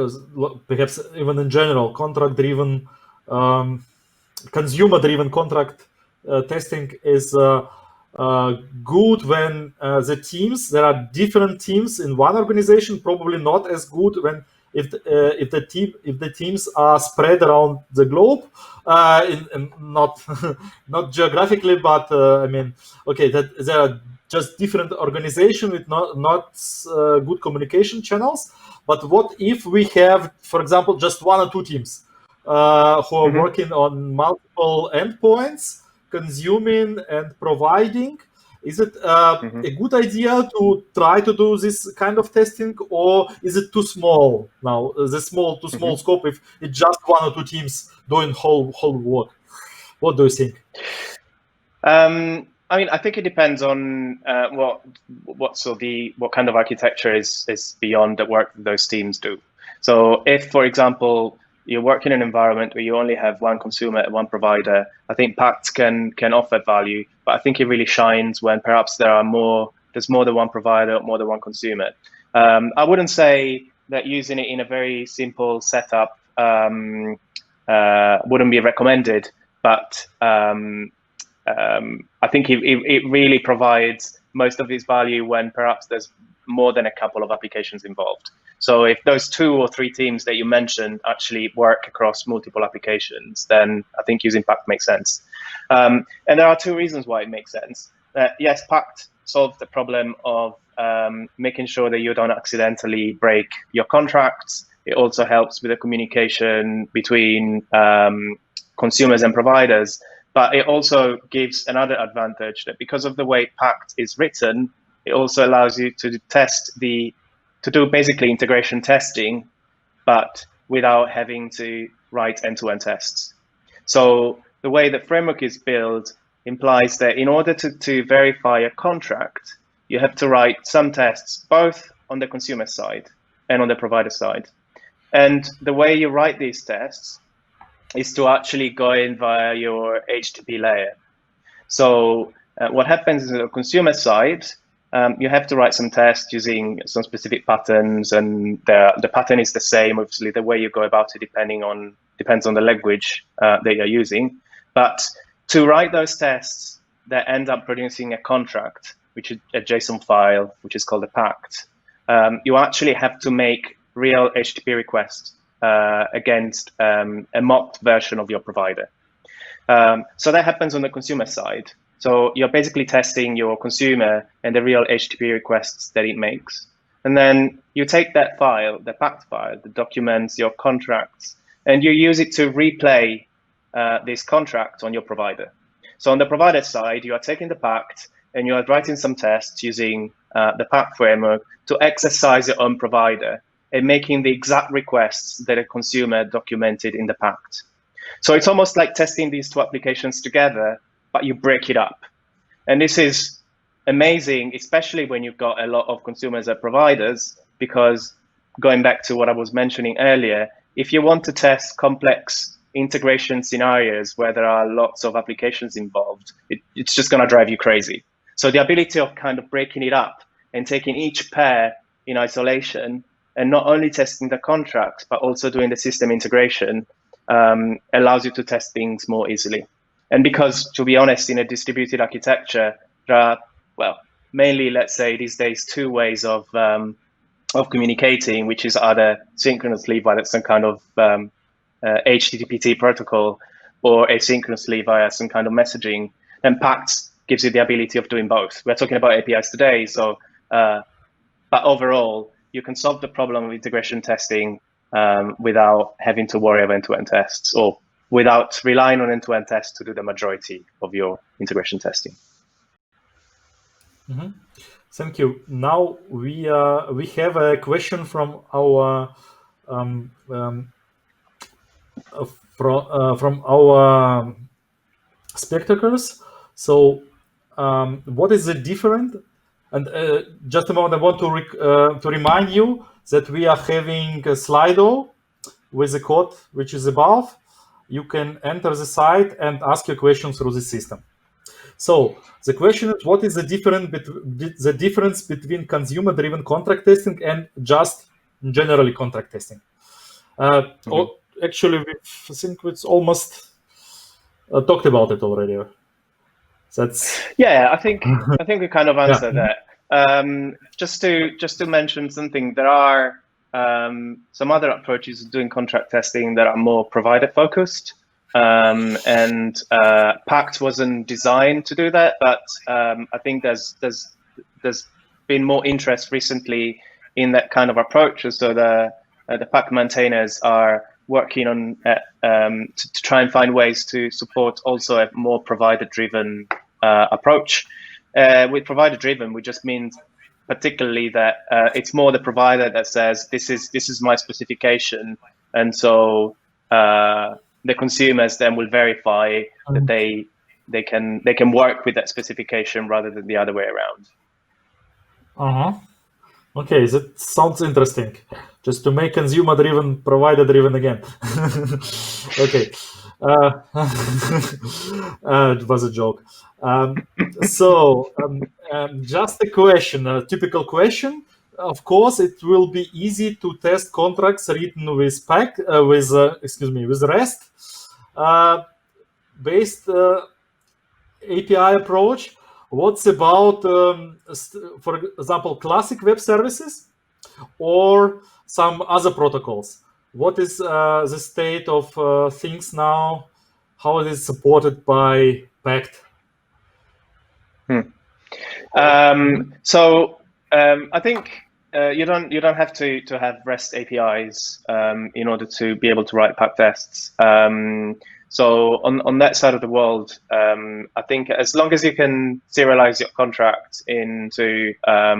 perhaps even in general, contract-driven, consumer-driven contract testing is good when there are different teams in one organization. Probably not as good when if the teams are spread around the globe, not not geographically, but that there are just different organizations with not good communication channels. But what if we have, for example, just one or two teams who are working on multiple endpoints, consuming and providing? Is it a good idea to try to do this kind of testing, or is it too small now? Too small scope if it's just one or two teams doing whole work? What do you think? I think it depends on what kind of architecture is beyond the work that those teams do. So if, for example, you work in an environment where you only have one consumer and one provider, I think Pact can offer value, but I think it really shines when perhaps there's more than one provider or more than one consumer. I wouldn't say that using it in a very simple setup wouldn't be recommended, but I think it really provides most of its value when perhaps there's more than a couple of applications involved. So if those 2 or 3 teams that you mentioned actually work across multiple applications, then I think using Pact makes sense. And there are 2 reasons why it makes sense. Yes, Pact solves the problem of making sure that you don't accidentally break your contracts. It also helps with the communication between consumers and providers. But it also gives another advantage, that because of the way Pact is written, it also allows you to do basically integration testing, but without having to write end-to-end tests. So the way the framework is built implies that in order to verify a contract, you have to write some tests, both on the consumer side and on the provider side. And the way you write these tests is to actually go in via your HTTP layer. So what happens on the consumer side, you have to write some tests using some specific patterns, and the pattern is the same. Obviously, the way you go about it depends on the language that you're using. But to write those tests that end up producing a contract, which is a JSON file, which is called a pact, you actually have to make real HTTP requests against a mocked version of your provider. So that happens on the consumer side. So you're basically testing your consumer and the real HTTP requests that it makes. And then you take that file, the pact file, the documents, your contracts, and you use it to replay this contract on your provider. So on the provider side, you are taking the pact and you are writing some tests using the pact framework to exercise your own provider and making the exact requests that a consumer documented in the pact. So it's almost like testing these two applications together, but you break it up. And this is amazing, especially when you've got a lot of consumers as providers, because going back to what I was mentioning earlier, if you want to test complex integration scenarios where there are lots of applications involved, it's just going to drive you crazy. So the ability of kind of breaking it up and taking each pair in isolation and not only testing the contracts, but also doing the system integration allows you to test things more easily. And because, to be honest, in a distributed architecture, there are, well, mainly, let's say these days, two ways of communicating, which is either synchronously via some kind of HTTP protocol or asynchronously via some kind of messaging. And Pact gives you the ability of doing both. We're talking about APIs today, so but overall, you can solve the problem of integration testing without having to worry about end-to-end tests, or without relying on end-to-end tests to do the majority of your integration testing. Mm-hmm. Thank you. Now we have a question from our from our spectators. So, what is the difference? And just a moment, I want to remind you that we are having a Slido with the code which is above. You can enter the site and ask your question through the system. So the question is, what is the difference between consumer-driven contract testing and just generally contract testing? Actually, I think it's almost talked about it already. I think we kind of answered that. Just to mention something, there are some other approaches of doing contract testing that are more provider focused, and Pact wasn't designed to do that, but I think there's been more interest recently in that kind of approach. So the Pact maintainers are working on to try and find ways to support also a more provider-driven approach. With provider-driven, we just mean particularly that it's more the provider that says this is my specification, and so the consumers then will verify that they can work with that specification rather than the other way around. Okay, that sounds interesting. Just to make consumer-driven, provider-driven again. Okay. It was a joke. Just a question, a typical question. Of course, it will be easy to test contracts written with with REST based API approach. What's about, for example, classic web services or some other protocols? What is the state of things now? How it is supported by Pact? I think you don't have to have REST APIs in order to be able to write Pact tests. So on that side of the world, I think as long as you can serialize your contract into a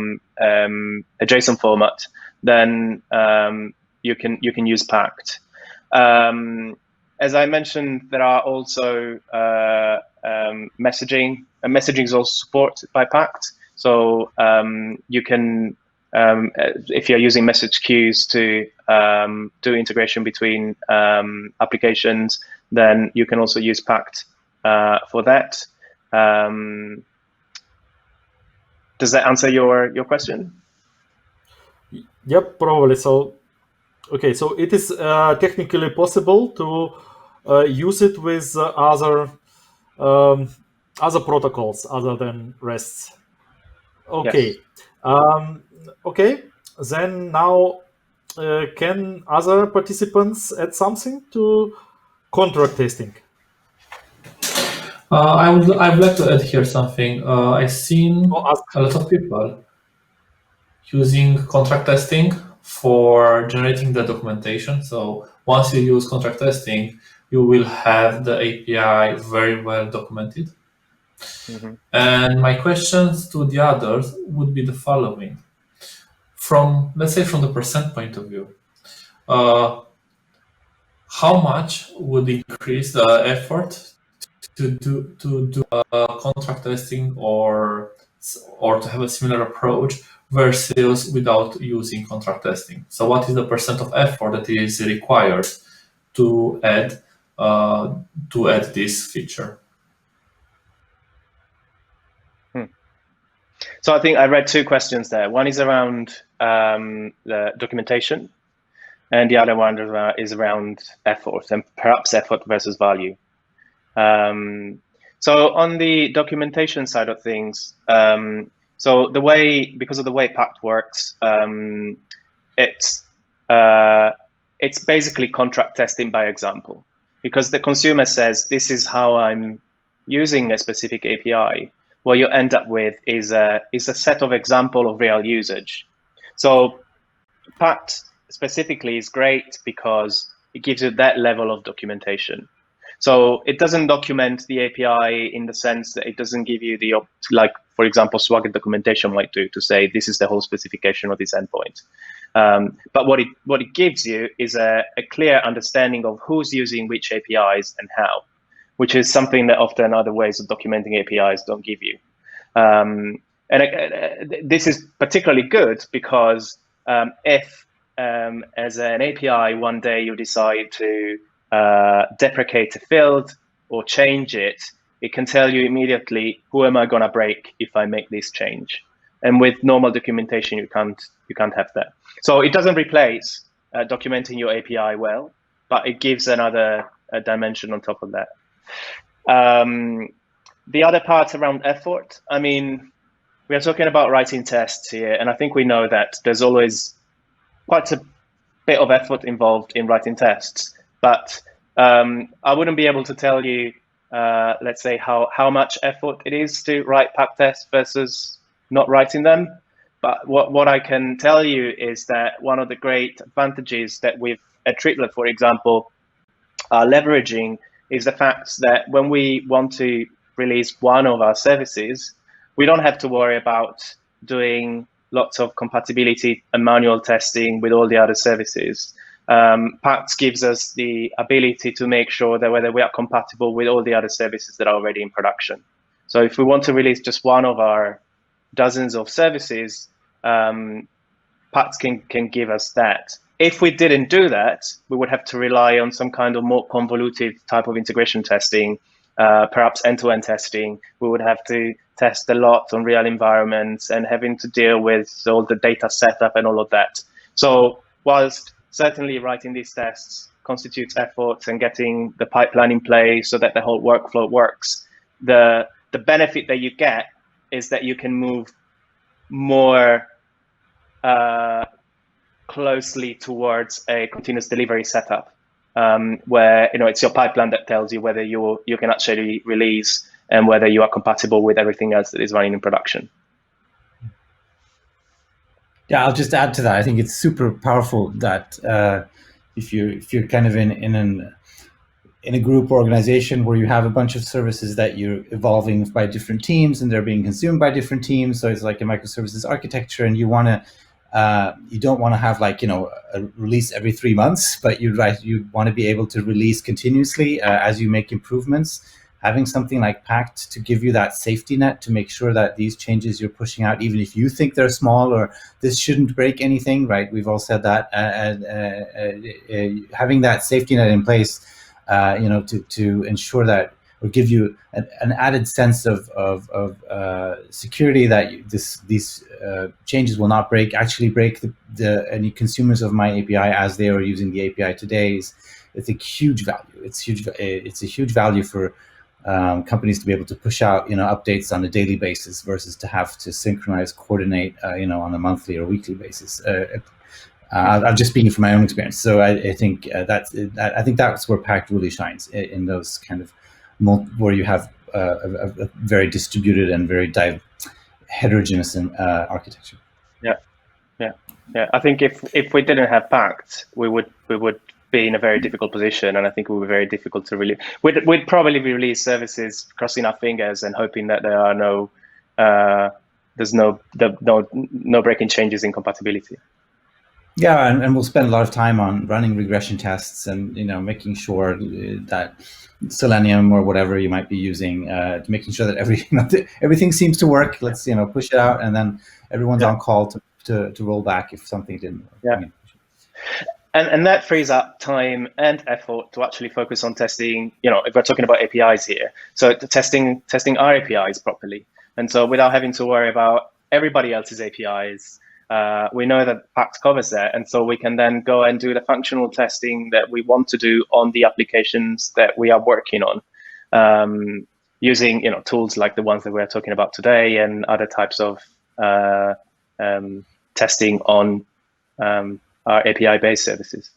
JSON format, then you can use Pact. As I mentioned, there are also messaging, and messaging is also supported by Pact. So you can, if you're using message queues to do integration between applications, then you can also use Pact for that. Does that answer your question? Yep, probably. So, okay, so it is technically possible to use it with other protocols other than REST. Okay. Yes. Okay. Then now, can other participants add something to contract testing? I'd like to add here something. I've seen Or ask. a lot of people using contract testing for generating the documentation. So once you use contract testing, you will have the API very well documented. Mm-hmm. And my questions to the others would be the following. From, let's say, from the percent point of view, how much would increase the effort to do contract testing or to have a similar approach versus without using contract testing? So what is the percent of effort that is required to add this feature? So I think I read two questions there. One is around the documentation, and the other one is around effort, and perhaps effort versus value. So on the documentation side of things, so because of the way Pact works, it's basically contract testing by example, because the consumer says, this is how I'm using a specific API. What you end up with is a set of example of real usage. So Pact specifically is great because it gives you that level of documentation. So it doesn't document the API in the sense that it doesn't give you the, like, for example, Swagger documentation might do, to say this is the whole specification of this endpoint. But what it gives you is a clear understanding of who's using which APIs and how, which is something that often other ways of documenting APIs don't give you. This is particularly good because if as an API one day you decide to deprecate a field or change it, it can tell you immediately, who am I going to break if I make this change? And with normal documentation, you can't have that. So it doesn't replace documenting your API well, but it gives another dimension on top of that. The other part around effort, I mean, we are talking about writing tests here, and I think we know that there's always quite a bit of effort involved in writing tests. But I wouldn't be able to tell you, let's say, how much effort it is to write Pact tests versus not writing them. But what I can tell you is that one of the great advantages that we've at Treatwell, for example, are leveraging is the fact that when we want to release one of our services, we don't have to worry about doing lots of compatibility and manual testing with all the other services. Pact gives us the ability to make sure that whether we are compatible with all the other services that are already in production. So if we want to release just one of our dozens of services, Pact can give us that. If we didn't do that, we would have to rely on some kind of more convoluted type of integration testing, perhaps end-to-end testing. We would have to test a lot on real environments and having to deal with all the data setup and all of that. So whilst certainly writing these tests constitutes effort and getting the pipeline in place so that the whole workflow works, the benefit that you get is that you can move more closely towards a continuous delivery setup, where it's your pipeline that tells you whether you can actually release and whether you are compatible with everything else that is running in production. Yeah, I'll just add to that. I think it's super powerful that if you're kind of in a group organization where you have a bunch of services that you're evolving by different teams and they're being consumed by different teams. So it's like a microservices architecture, and you want to you don't want to have like a release every 3 months, but you want to be able to release continuously as you make improvements. Having something like Pact to give you that safety net to make sure that these changes you're pushing out, even if you think they're small or this shouldn't break anything, right? We've all said that. Having that safety net in place, to ensure that or give you an added sense of security that these changes will not actually break any consumers of my API as they are using the API today. It's a huge value. It's a huge value for companies to be able to push out updates on a daily basis versus to have to synchronize, coordinate on a monthly or weekly basis. I'm just speaking from my own experience. So I think that's where Pact really shines, in those kind of where you have a very distributed and very heterogeneous architecture. Yeah. I think if we didn't have Pact, we would be in a very difficult position, and I think it would be very difficult to release. We'd probably release services crossing our fingers and hoping that there are there's no breaking changes in compatibility. Yeah, and we'll spend a lot of time on running regression tests and making sure that Selenium or whatever you might be using, making sure that everything seems to work. Let's push it out, and then everyone's on call to roll back if something didn't work. Yeah. And that frees up time and effort to actually focus on testing, if we're talking about APIs here, so testing our APIs properly. And so without having to worry about everybody else's APIs, we know that Pact covers that. And so we can then go and do the functional testing that we want to do on the applications that we are working on, using tools like the ones that we're talking about today and other types of testing on our API-based services.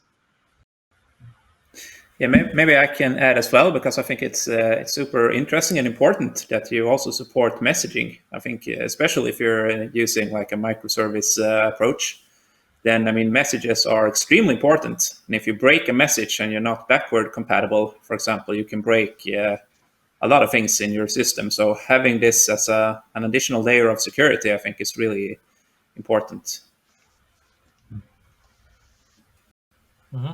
Yeah, maybe I can add as well, because I think it's super interesting and important that you also support messaging. I think especially if you're using like a microservice approach, then messages are extremely important. And if you break a message and you're not backward compatible, for example, you can break a lot of things in your system. So having this as an additional layer of security, I think, is really important. Mm-hmm.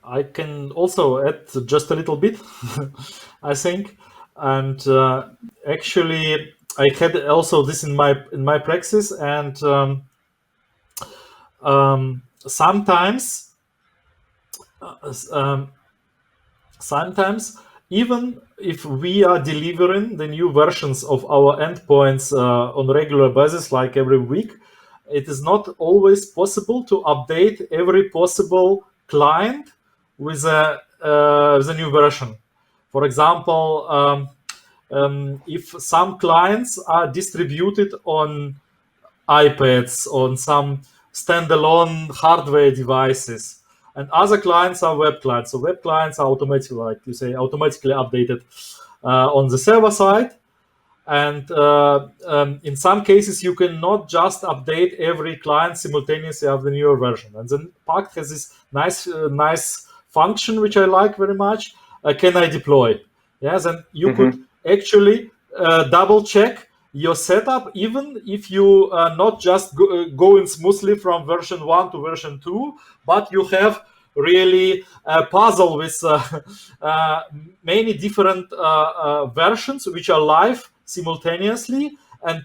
I can also add just a little bit, I think, and actually I had also this in my practice, and sometimes even if we are delivering the new versions of our endpoints on a regular basis, like every week, it is not always possible to update every possible client with a new version. For example, if some clients are distributed on iPads, on some standalone hardware devices, and other clients are web clients. So web clients are automatically, like you say, automatically updated on the server side. And in some cases, you cannot just update every client simultaneously of the newer version. And then Pact has this nice function, which I like very much. Can I deploy? Yes, and you could actually double check your setup, even if you are not just going smoothly from version 1 to version 2, but you have really a puzzle with many different versions which are live simultaneously and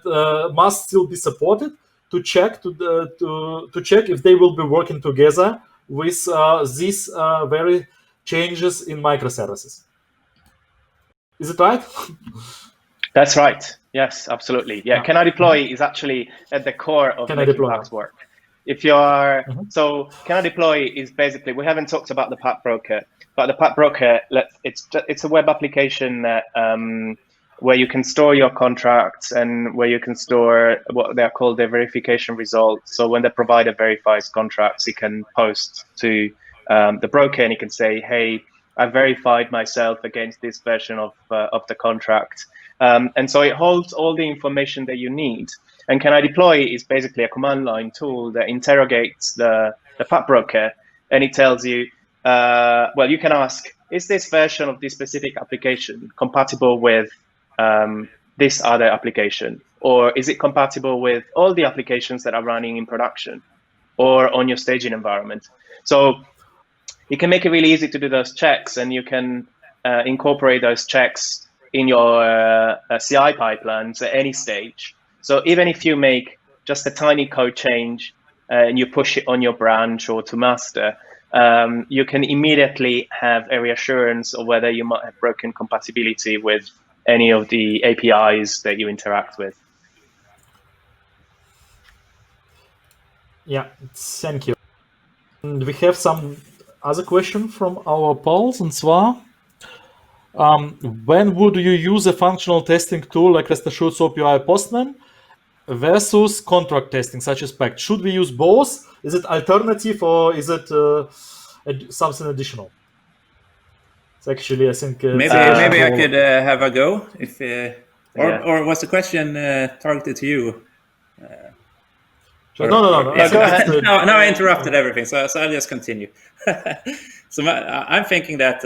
must still be supported to check to check if they will be working together with these very changes in microservices. Is it right? That's right. Yes, absolutely. Yeah, Can I Deploy is actually at the core of making Pact's work. If you are so, Can I Deploy is basically, we haven't talked about the Pact broker, but the Pact broker, it's a web application that where you can store your contracts and where you can store what they're called their verification results. So when the provider verifies contracts, it can post to the broker and it can say, hey, I verified myself against this version of the contract. And so it holds all the information that you need. And Can I Deploy is basically a command line tool that interrogates the Pact broker, and it tells you, well, you can ask, is this version of this specific application compatible with this other application? Or is it compatible with all the applications that are running in production or on your staging environment? So you can make it really easy to do those checks, and you can incorporate those checks in your CI pipelines at any stage. So even if you make just a tiny code change and you push it on your branch or to master, you can immediately have a reassurance of whether you might have broken compatibility with any of the APIs that you interact with. Yeah, thank you. And we have some other question from our polls, and zwar, when would you use a functional testing tool like RestAssured, SoapUI, Postman versus contract testing such as Pact? Should we use both? Is it alternative or is it something additional? It's actually, I think maybe I could have a go if or was the question targeted to you? No. Yeah, go ahead. No, I interrupted everything, so I'll just continue. So I'm thinking that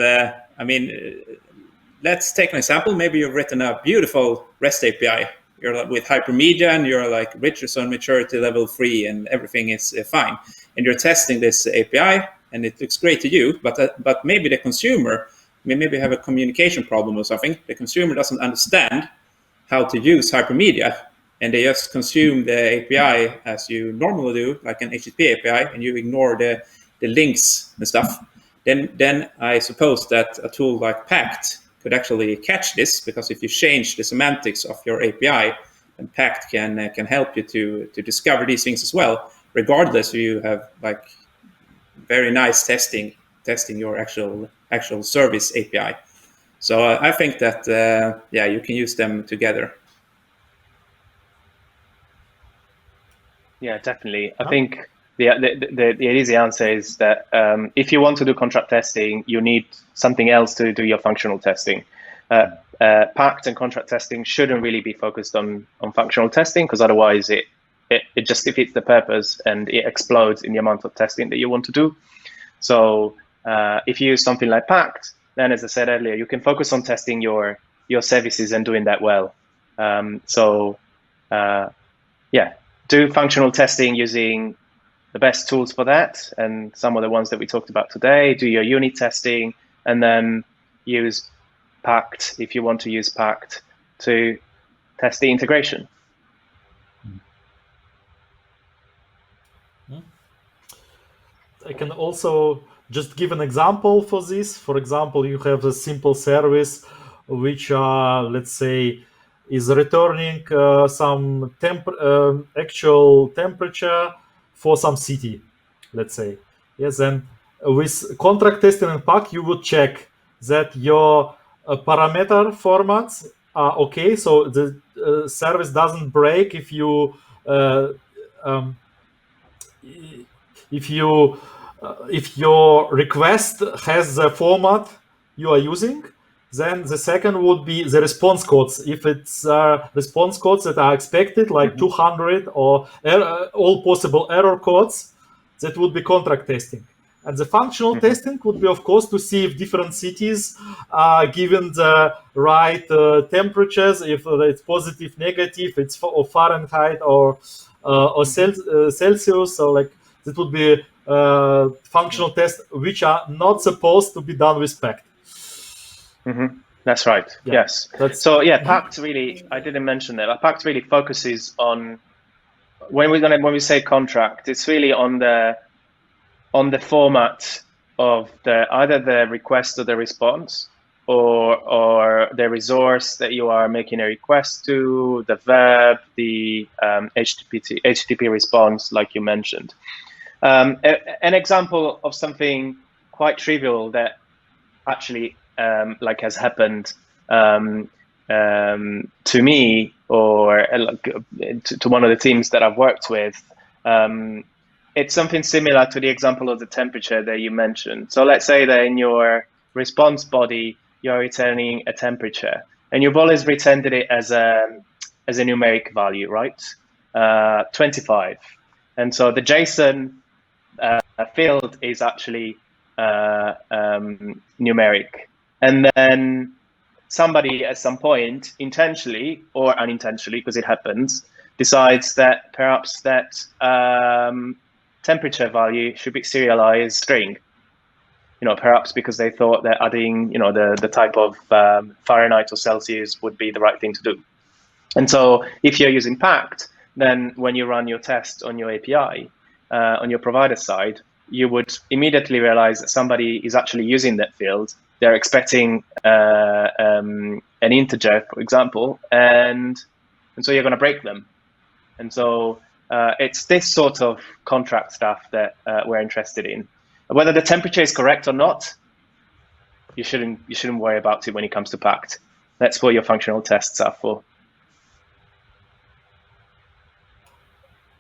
let's take an example. Maybe you've written a beautiful REST API. You're with hypermedia and you're like richness on maturity level 3 and everything is fine. And you're testing this API and it looks great to you, but maybe the consumer maybe have a communication problem or something. The consumer doesn't understand how to use hypermedia and they just consume the API as you normally do, like an HTTP API, and you ignore the links and stuff. Then I suppose that a tool like Pact could actually catch this, because if you change the semantics of your API, then Pact can help you to discover these things as well, regardless if you have like very nice testing your actual service API. So I think that you can use them together. Yeah, definitely. I think the easy answer is that if you want to do contract testing, you need something else to do your functional testing. Pact and contract testing shouldn't really be focused on functional testing, because otherwise it just defeats the purpose and it explodes in the amount of testing that you want to do. So if you use something like Pact, then as I said earlier, you can focus on testing your services and doing that well. Do functional testing using the best tools for that, and some of the ones that we talked about today. Do your unit testing, and then use Pact if you want to use Pact to test the integration. I can also just give an example for this. For example, you have a simple service which, let's say, is returning some actual temperature for some city, let's say. Yes, then with contract testing and Pact, you would check that your parameter formats are okay, so the service doesn't break if your request has the format you are using. Then the second would be the response codes. If it's response codes that are expected, like 200 or all possible error codes, that would be contract testing. And the functional testing would be, of course, to see if different cities are given the right temperatures, if it's positive, negative, it's for Fahrenheit or Celsius. So like that would be functional tests which are not supposed to be done with Pact. That's right. Yeah. Yes. So yeah, Pact really, I didn't mention that, but Pact really focuses on when we say contract, it's really on the format of either the request or the response, or the resource that you are making a request to, the verb, the HTTP response, like you mentioned. An example of something quite trivial that actually has happened to me or to one of the teams that I've worked with. It's something similar to the example of the temperature that you mentioned. So let's say that in your response body, you're returning a temperature, and you've always returned it as a numeric value, right? 25. And so the JSON field is actually numeric. And then somebody at some point, intentionally or unintentionally, because it happens, decides that perhaps that temperature value should be serialized string. Perhaps because they thought that adding, the type of Fahrenheit or Celsius would be the right thing to do. And so if you're using Pact, then when you run your test on your API, on your provider side, you would immediately realize that somebody is actually using that field. They're expecting an integer, for example, and so you're going to break them. And so it's this sort of contract stuff that we're interested in. Whether the temperature is correct or not, you shouldn't worry about it when it comes to Pact. That's what your functional tests are for.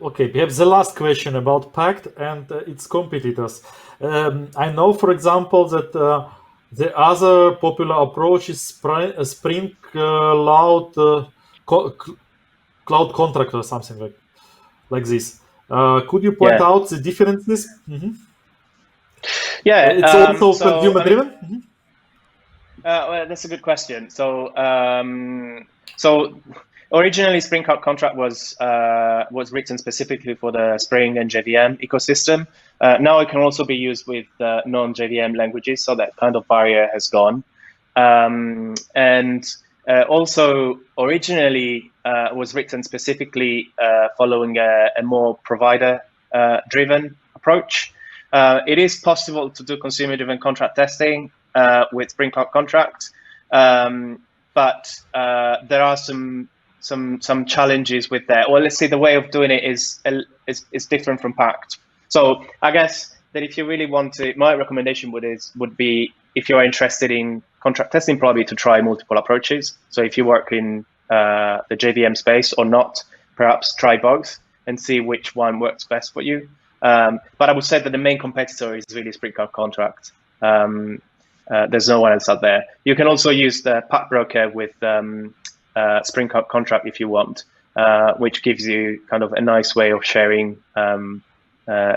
Okay, perhaps the last question about Pact and its competitors. I know, for example, that the other popular approach is Spring Cloud Cloud Contract or something like this. Could you point out the differences? Mm-hmm. Yeah, it's also consumer driven. Well, that's a good question. So originally, Spring Cloud Contract was written specifically for the Spring and JVM ecosystem. Now it can also be used with non-JVM languages, so that kind of barrier has gone. And also, originally was written specifically following a more provider-driven approach. It is possible to do consumer-driven contract testing with Spring Cloud Contract, but there are some challenges with that. Well, let's say the way of doing it is different from Pact. So I guess that if you really want to, my recommendation would be, if you're interested in contract testing, probably to try multiple approaches. So if you work in the JVM space or not, perhaps try both and see which one works best for you. But I would say that the main competitor is really Spring Cloud Contract. There's no one else out there. You can also use the Pact broker with Spring Cloud Contract if you want, which gives you kind of a nice way of sharing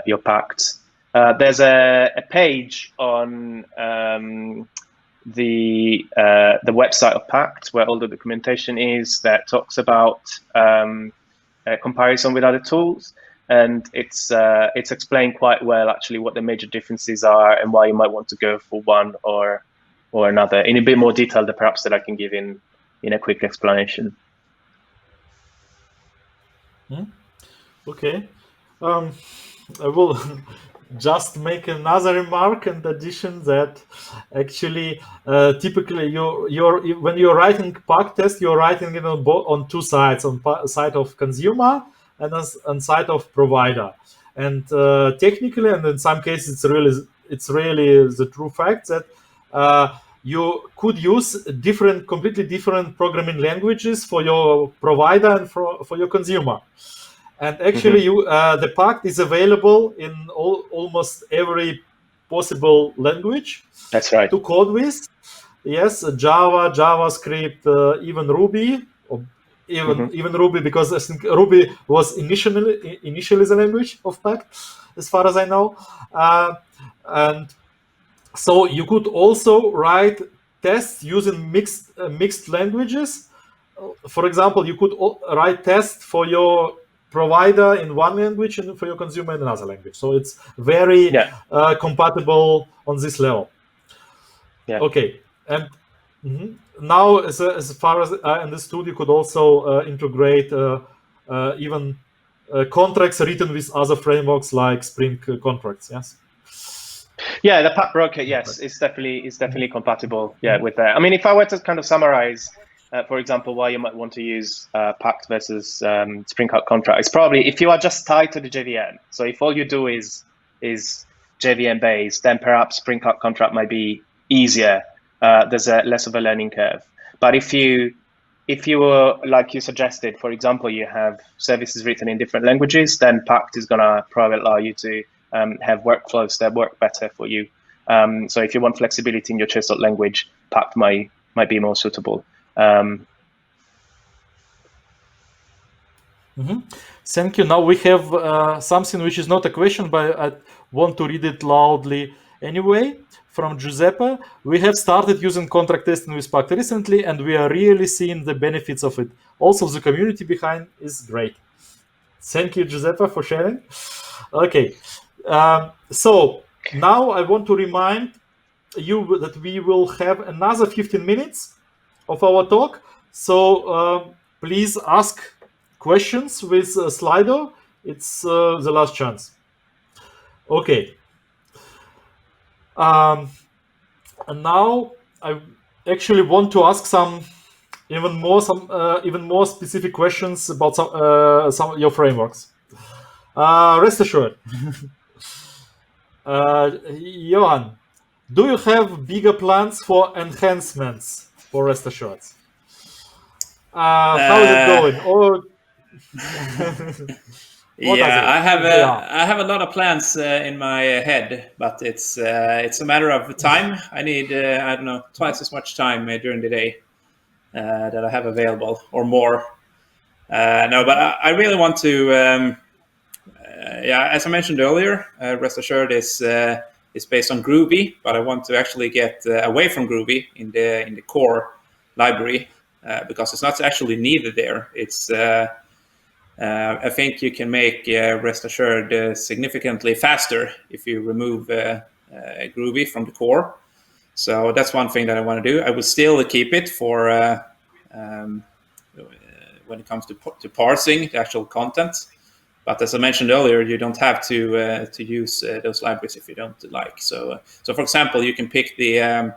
your pacts. There's a page on the website of Pact where all the documentation is that talks about comparison with other tools, and it's explained quite well actually what the major differences are and why you might want to go for one or another in a bit more detail than perhaps that I can give in a quick explanation. Okay, I will just make another remark in addition that actually typically when you're writing Pact test, you're writing it on two sides, on side of consumer and on side of provider. And technically, and in some cases, it's really the true fact that you could use completely different programming languages for your provider and for your consumer. And actually, the Pact is available in almost every possible language. That's right. To code with. Yes, Java, JavaScript, even Ruby, or even Ruby, because I think Ruby was initially the language of Pact, as far as I know. And so you could also write tests using mixed languages. For example, you could write tests for your provider in one language and for your consumer in another language. So it's very compatible on this level. Yeah. Okay. And now, as far as I understood, you could also integrate even contracts written with other frameworks like Spring contracts. Yes. Yeah, the Pact broker, yes, is definitely compatible. Yeah, with that. I mean, if I were to kind of summarize, for example, why you might want to use Pact versus Spring Cloud Contract, it's probably if you are just tied to the JVM. So if all you do is JVM based, then perhaps Spring Cloud Contract might be easier. There's less of a learning curve. But if you were, like you suggested, for example, you have services written in different languages, then Pact is gonna probably allow you to have workflows that work better for you. So if you want flexibility in your choice of language, Pact might be more suitable. Thank you. Now we have something which is not a question, but I want to read it loudly anyway. From Giuseppe, we have started using contract testing with Pact recently, and we are really seeing the benefits of it. Also, the community behind is great. Thank you, Giuseppe, for sharing. Okay, so now I want to remind you that we will have another 15 minutes of our talk. So please ask questions with Slido. It's the last chance. Okay. And now I actually want to ask some even more specific questions about some of your frameworks. Rest assured, Johan, do you have bigger plans for enhancements for Rest Assured? How is it going? Or I have a lot of plans in my head, but it's a matter of time. I need I don't know, twice as much time during the day that I have available, or more. No, but I really want to. As I mentioned earlier, Rest Assured is based on Groovy, but I want to actually get away from Groovy in the core library because it's not actually needed there. It's I think you can make Rest Assured significantly faster if you remove Groovy from the core. So that's one thing that I want to do. I will still keep it for when it comes to parsing the actual content. But as I mentioned earlier, you don't have to use those libraries if you don't like. So for example, you can pick there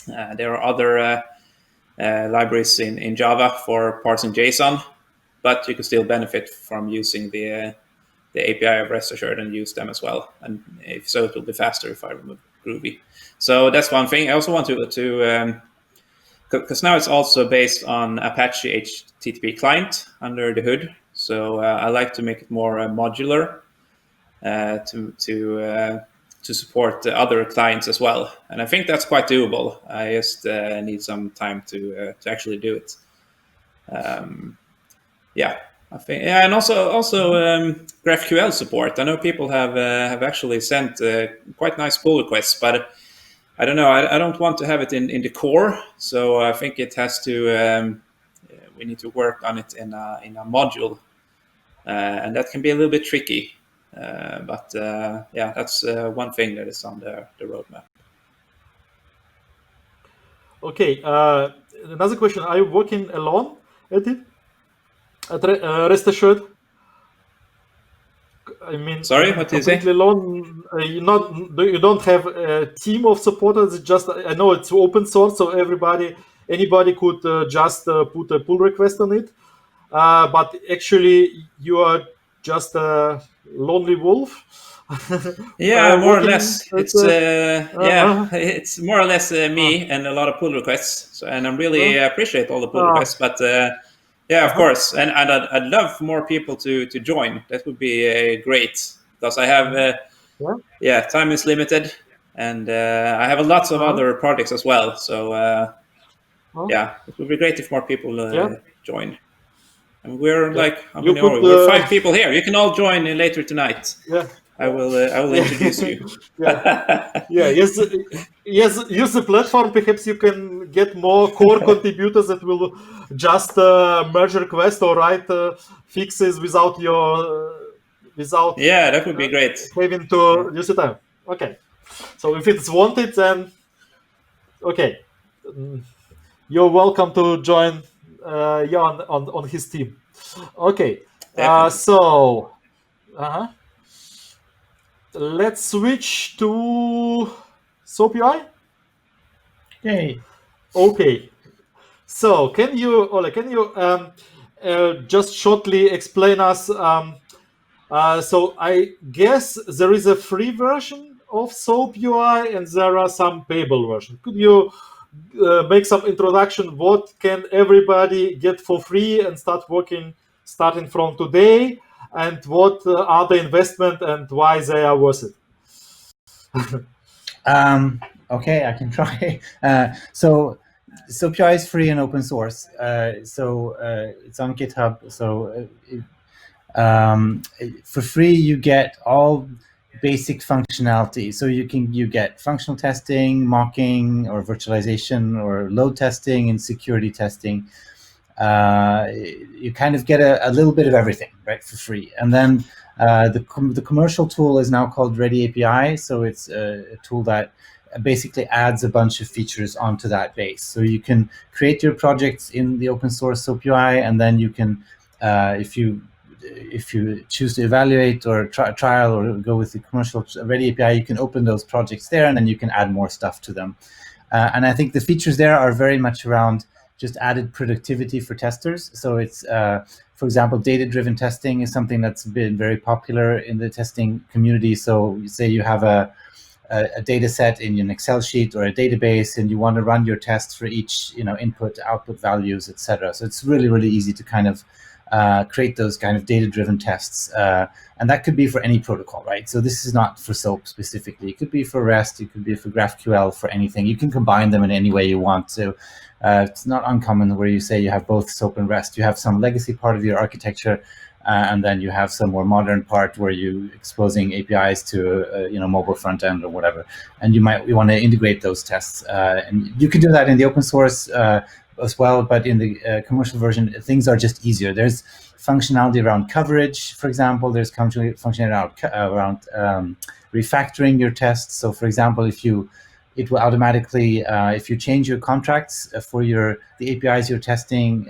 are other libraries in Java for parsing JSON, but you can still benefit from using the API of Rest Assured and use them as well. And if so, it will be faster if I remove Groovy. So that's one thing. I also want to because now it's also based on Apache HTTP client under the hood. So I like to make it more modular to support other clients as well. And I think that's quite doable. I just need some time to actually do it. I think, and also GraphQL support. I know people have actually sent quite nice pull requests, but I don't know. I don't want to have it in the core. So I think it has to. We need to work on it in a module, and that can be a little bit tricky. But that's one thing that is on the roadmap. Okay. Another question: are you working alone at it? At Rest Assured? I mean, sorry, what did you say? Completely alone. You don't have a team of supporters. It's just, I know it's open source, so anybody could just put a pull request on it. But actually, you are just a lonely wolf. Yeah, more or less. It's it's more or less me and a lot of pull requests. So, and I really appreciate all the pull requests, but. Yeah, of course, and I'd love for more people to join. That would be great because I have, time is limited, and I have lots of other projects as well. So it would be great if more people join. And we're like, how many are we? We're 5 people here. You can all join later tonight. Yeah, I will introduce you. Yes. Use the platform. Perhaps you can get more core contributors that will just merge requests or write fixes without that would be great. Having to use the time. Okay. So if it's wanted, then okay, you're welcome to join Jan on his team. Okay. Let's switch to SoapUI. Okay. So can you, Ole, just shortly explain us? So I guess there is a free version of SoapUI and there are some payable versions. Could you make some introduction? What can everybody get for free and start working starting from today? And what are the investment and why they are worth it? Okay, I can try. So SoapUI is free and open source. So it's on GitHub. So for free, you get all basic functionality. So you get functional testing, mocking, or virtualization, or load testing and security testing. You kind of get a little bit of everything, right, for free. And then the commercial tool is now called Ready API. So it's a tool that basically adds a bunch of features onto that base. So you can create your projects in the open source SoapUI, and then you can, if you if you choose to evaluate or trial or go with the commercial ready API, you can open those projects there, and then you can add more stuff to them. And I think the features there are very much around just added productivity for testers. So it's, for example, data-driven testing is something that's been very popular in the testing community. So say you have a data set in an Excel sheet or a database, and you want to run your tests for each, input, output values, etc. So it's really, really easy to kind of create those kind of data-driven tests. And that could be for any protocol, right? So this is not for SOAP specifically. It could be for REST, it could be for GraphQL, for anything. You can combine them in any way you want. So it's not uncommon where you say you have both SOAP and REST. You have some legacy part of your architecture, and then you have some more modern part where you exposing APIs to mobile front end or whatever. And you want to integrate those tests. And you can do that in the open source as well, but in the commercial version, things are just easier. There's functionality around coverage, for example. There's functionality around refactoring your tests. So, for example, it will automatically, if you change your contracts for the APIs you're testing,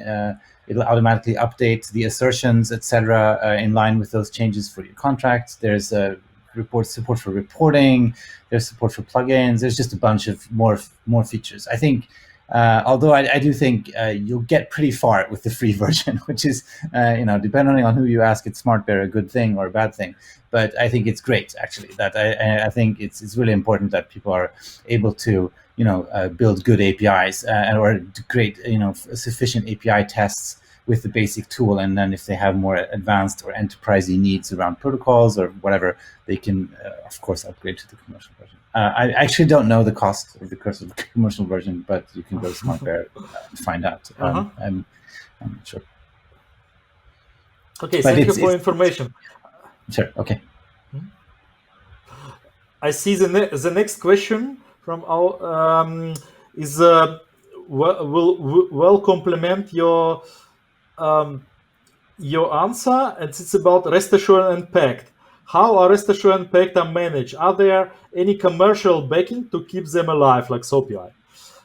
it'll automatically update the assertions, etc., in line with those changes for your contracts. There's support for reporting. There's support for plugins. There's just a bunch of more features. I think. Although I do think you'll get pretty far with the free version, which is, depending on who you ask, it's SmartBear a good thing or a bad thing. But I think it's great, actually. That I think it's really important that people are able to, build good APIs or to create, sufficient API tests with the basic tool. And then if they have more advanced or enterprisey needs around protocols or whatever, they can, of course, upgrade to the commercial version. I actually don't know the cost of the commercial version, but you can go to SmartBear and find out. I'm not sure. Okay, thank you for information. Sure. Okay. I see the next question from our will complement your answer, and it's about RestAssured and Pact. How are RestAssured and Pact are managed? Are there any commercial backing to keep them alive, like SoapUI?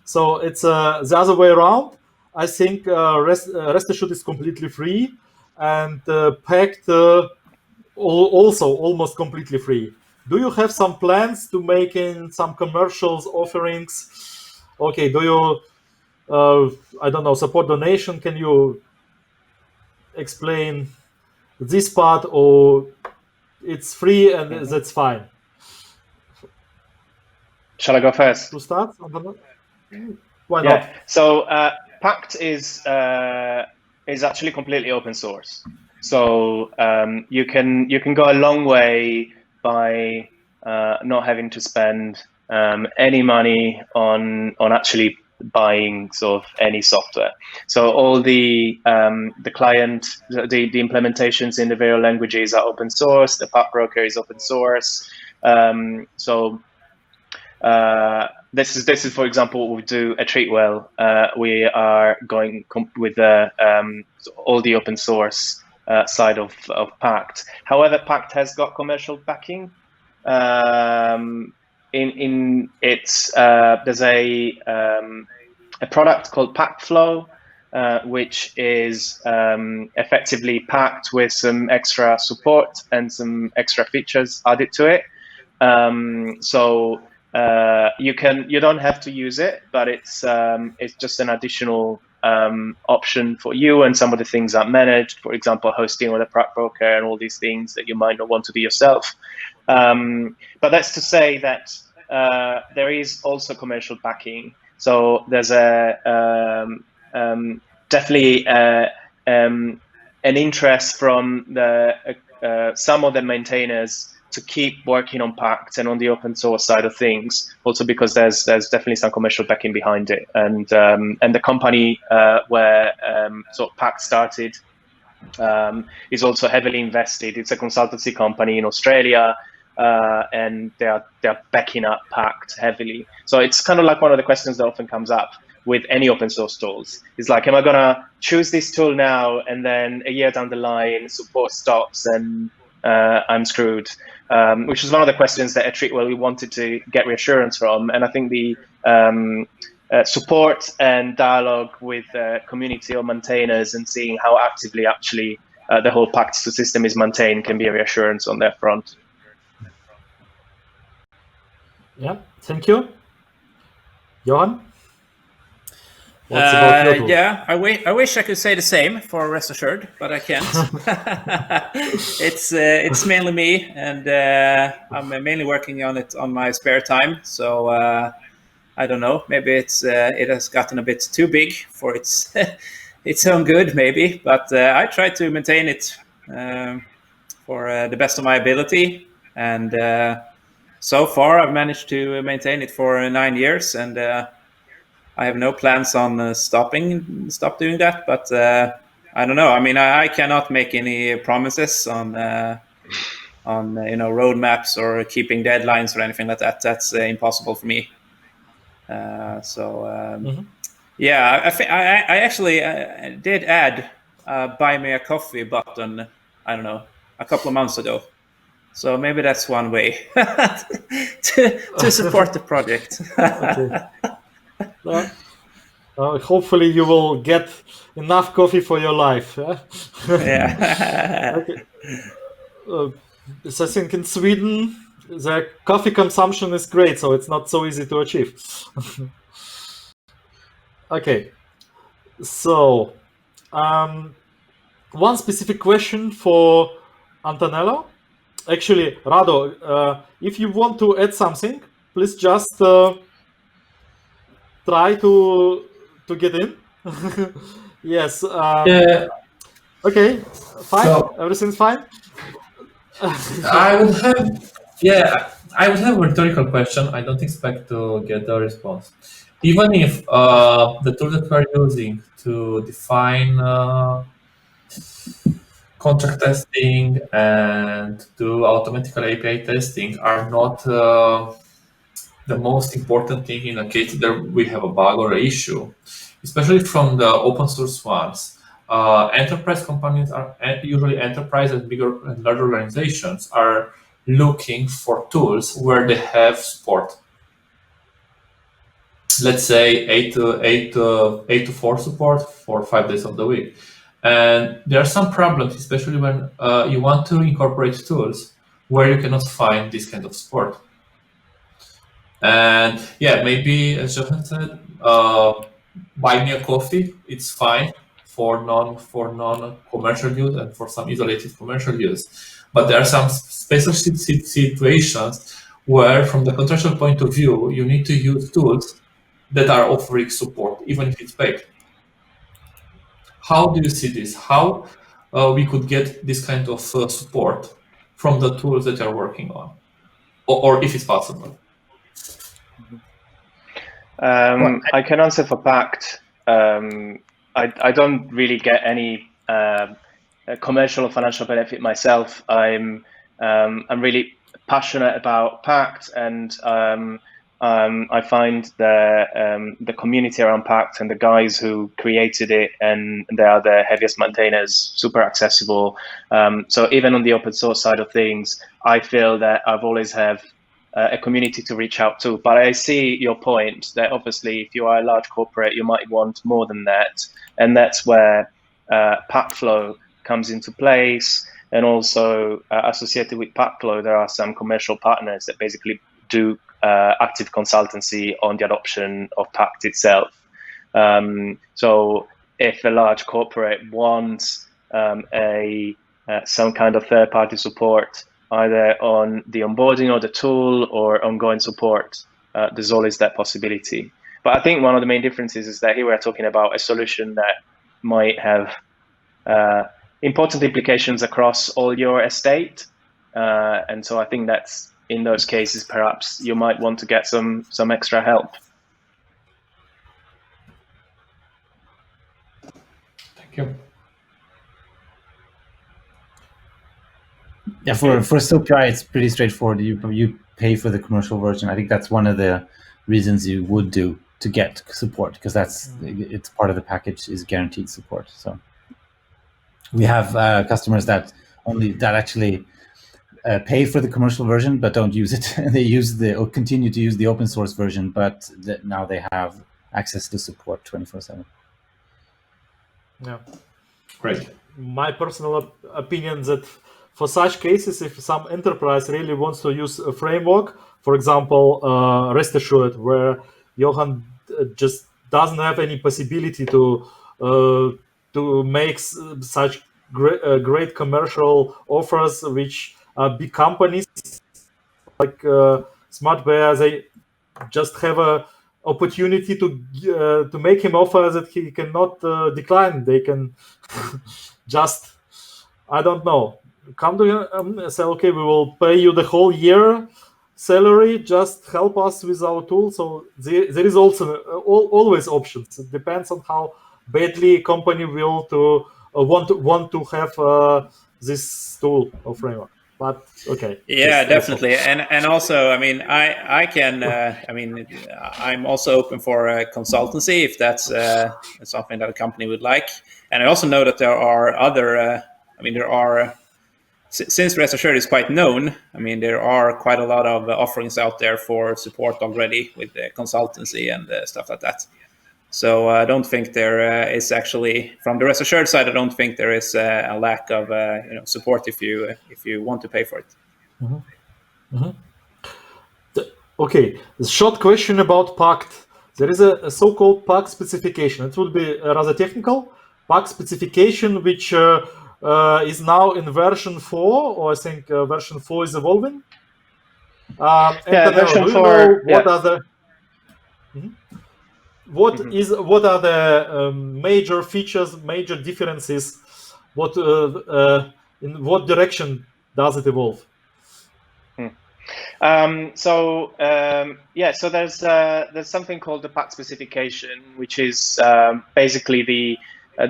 So it's the other way around. I think RestAssured is completely free, and Pact also almost completely free. Do you have some plans to make in some commercials offerings? Okay, do you, I don't know, support donation? Can you explain this part, or it's free and that's fine? Shall I go first? To start? Why not? So Pact is actually completely open source. So you can go a long way by not having to spend any money on actually buying sort of any software. So all the client, the implementations in the various languages are open source. The Pact broker is open source. This is, for example, what we do at Treatwell. We are going with all the open source side of Pact. However, Pact has got commercial backing. In its there's a product called Pact Flow, which is effectively packed with some extra support and some extra features added to it. You don't have to use it, but it's just an additional option for you, and some of the things are managed, for example, hosting with a Pact broker and all these things that you might not want to do yourself. But that's to say that there is also commercial backing. So there's definitely an interest from some of the maintainers to keep working on Pact and on the open source side of things, also because there's definitely some commercial backing behind it. And the company where sort of Pact started is also heavily invested. It's a consultancy company in Australia, and they're backing up Pact heavily. So it's kind of like one of the questions that often comes up with any open source tools. It's like, am I gonna choose this tool now and then a year down the line support stops and I'm screwed? Which is one of the questions that at Treatwell we wanted to get reassurance from. And I think the support and dialogue with community or maintainers and seeing how actively actually the whole Pact system is maintained can be a reassurance on that front. Yeah, thank you. Johan? What's about your tool? Yeah, I wish I could say the same for RestAssured, but I can't. It's mainly me, and I'm mainly working on it on my spare time. So I don't know. Maybe it has gotten a bit too big for its its own good, maybe. But I try to maintain it for the best of my ability, and so far I've managed to maintain it for 9 years, and I have no plans on stop doing that, but I don't know. I mean, I cannot make any promises on roadmaps or keeping deadlines or anything like that. That's impossible for me. Yeah, I actually did add buy me a coffee button. I don't know, a couple of months ago. So maybe that's one way to support the project. Okay. Hopefully you will get enough coffee for your life. Yeah. Okay. I think in Sweden the coffee consumption is great, so it's not so easy to achieve. Okay, so one specific question for Antonello. Actually, Rado, if you want to add something, please just try to get in. Yes. Yeah. Okay. Fine. So- Everything's fine. I would have a rhetorical question. I don't expect to get a response. Even if the tool that we're using to define contract testing and do automatical API testing are not the most important thing in a case that we have a bug or an issue, especially from the open source ones. Enterprise companies are usually enterprise and bigger and larger organizations are looking for tools where they have support. Let's say 8 to 4 support for 5 days of the week. And there are some problems, especially when you want to incorporate tools where you cannot find this kind of support. And yeah, maybe as Johan said, buy me a coffee, it's fine for non-commercial use and for some isolated commercial use. But there are some special situations where, from the contractual point of view, you need to use tools that are offering support, even if it's paid. How do you see this? How we could get this kind of support from the tools that you're working on, or if it's possible? I can answer for Pact. I don't really get any commercial or financial benefit myself. I'm really passionate about Pact, and I find the community around Pact and the guys who created it, and they are the heaviest maintainers, super accessible. So even on the open source side of things, I feel that I've always have a community to reach out to. But I see your point that obviously if you are a large corporate, you might want more than that. And that's where PactFlow comes into place. And also associated with PactFlow, there are some commercial partners that basically do active consultancy on the adoption of Pact itself. So if a large corporate wants some kind of third-party support, either on the onboarding of the tool or ongoing support, there's always that possibility. But I think one of the main differences is that here we're talking about a solution that might have important implications across all your estate. And so I think that's, in those cases, perhaps you might want to get some extra help. Thank you. Yeah, for SoapUI, it's pretty straightforward. You pay for the commercial version. I think that's one of the reasons you would do to get support, because it's part of the package is guaranteed support. So we have customers that actually pay for the commercial version but don't use it. They continue to use the open source version, but now they have access to support 24/7. Yeah. Great. my personal opinion that for such cases, if some enterprise really wants to use a framework, for example, RestAssured, where Johan just doesn't have any possibility to make such great commercial offers, which big companies like SmartBear, they just have a opportunity to make him offer that he cannot decline. They can just, I don't know, come to him and say, okay, we will pay you the whole year salary, just help us with our tool. So there is also always options. It depends on how badly a company will to want to have this tool or framework. But okay. Yeah, definitely. And also, I mean, I can, I mean, I'm also open for consultancy if that's something that a company would like. And I also know that there are other, I mean, there are, since RestAssured is quite known, I mean, there are quite a lot of offerings out there for support already with consultancy and stuff like that. So I don't think there is actually, from the RestAssured side, I don't think there is a lack of support if you want to pay for it. Mm-hmm. Mm-hmm. Okay, a short question about Pact. There is a so-called Pact specification. It would be rather technical. Pact specification, which is now in version 4, or I think version 4 is evolving. Version 4. What are the what are the major features, major differences? What in what direction does it evolve? So there's something called the Pact specification, which is basically the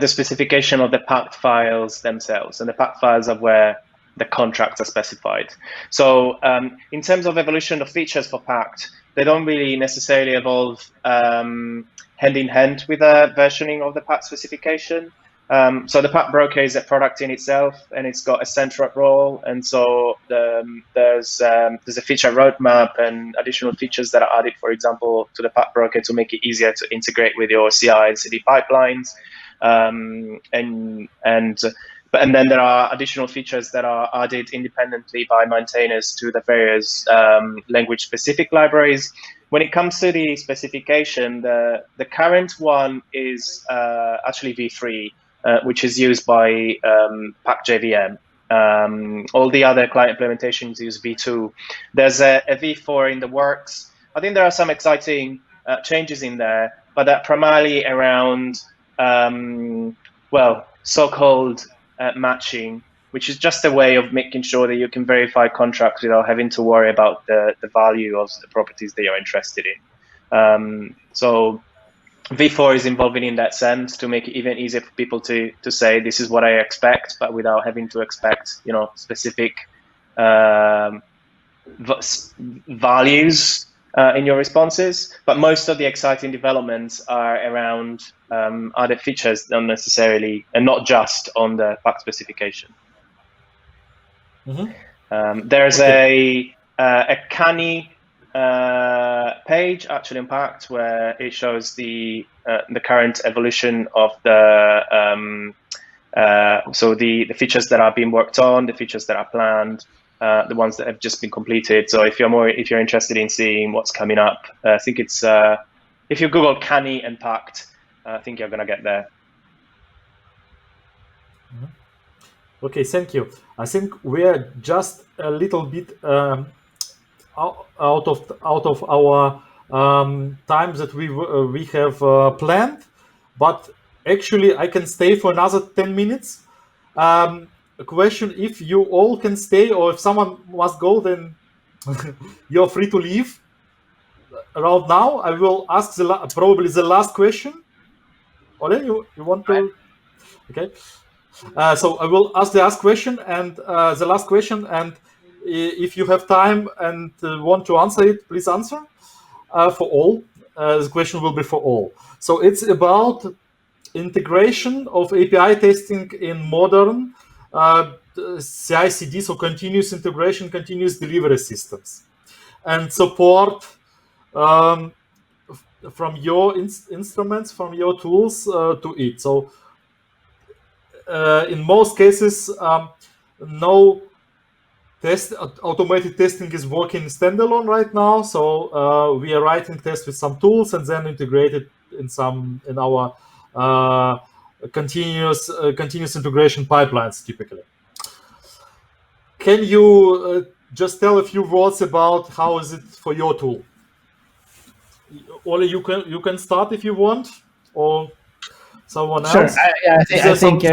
specification of the Pact files themselves, and the Pact files are where the contracts are specified. So in terms of evolution of features for Pact, they don't really necessarily evolve hand in hand with a versioning of the Pact specification. So the Pact broker is a product in itself, and it's got a central role. And so there's a feature roadmap and additional features that are added, for example, to the Pact broker to make it easier to integrate with your CI and CD pipelines. And then there are additional features that are added independently by maintainers to the various language-specific libraries. When it comes to the specification, the current one is actually v3, which is used by Pact JVM. All the other client implementations use v2. There's a v4 in the works. I think there are some exciting changes in there, but they're primarily around, so-called matching, which is just a way of making sure that you can verify contracts without having to worry about the value of the properties that you're interested in. So V4 is involving in that sense to make it even easier for people to say this is what I expect, but without having to expect specific values in your responses. But most of the exciting developments are around other features, not necessarily, and not just on the Pact specification. Mm-hmm. There's a canny page actually in Pact where it shows the current evolution of the features that are being worked on, the features that are planned, the ones that have just been completed. So if you're interested in seeing what's coming up, I think it's if you Google canny and Pact, I think you're gonna get there. Okay, thank you. I think we're just a little bit out of our time that we have planned, but actually I can stay for another 10 minutes. A question: if you all can stay, or if someone must go, then you're free to leave. Around now, I will ask probably the last question. Ole, you want to? Okay. So I will ask the last question, and the last question, and if you have time and want to answer it, please answer. For all, the question will be for all. So it's about integration of API testing in modern CI/CD, so continuous integration, continuous delivery systems, and support from your instruments, from your tools to it. So in most cases, no automated testing is working standalone right now. So we are writing tests with some tools and then integrated in our continuous integration pipelines typically. Can you just tell a few words about how is it for your tool? Ole, you can start if you want, or someone else. Sure. I think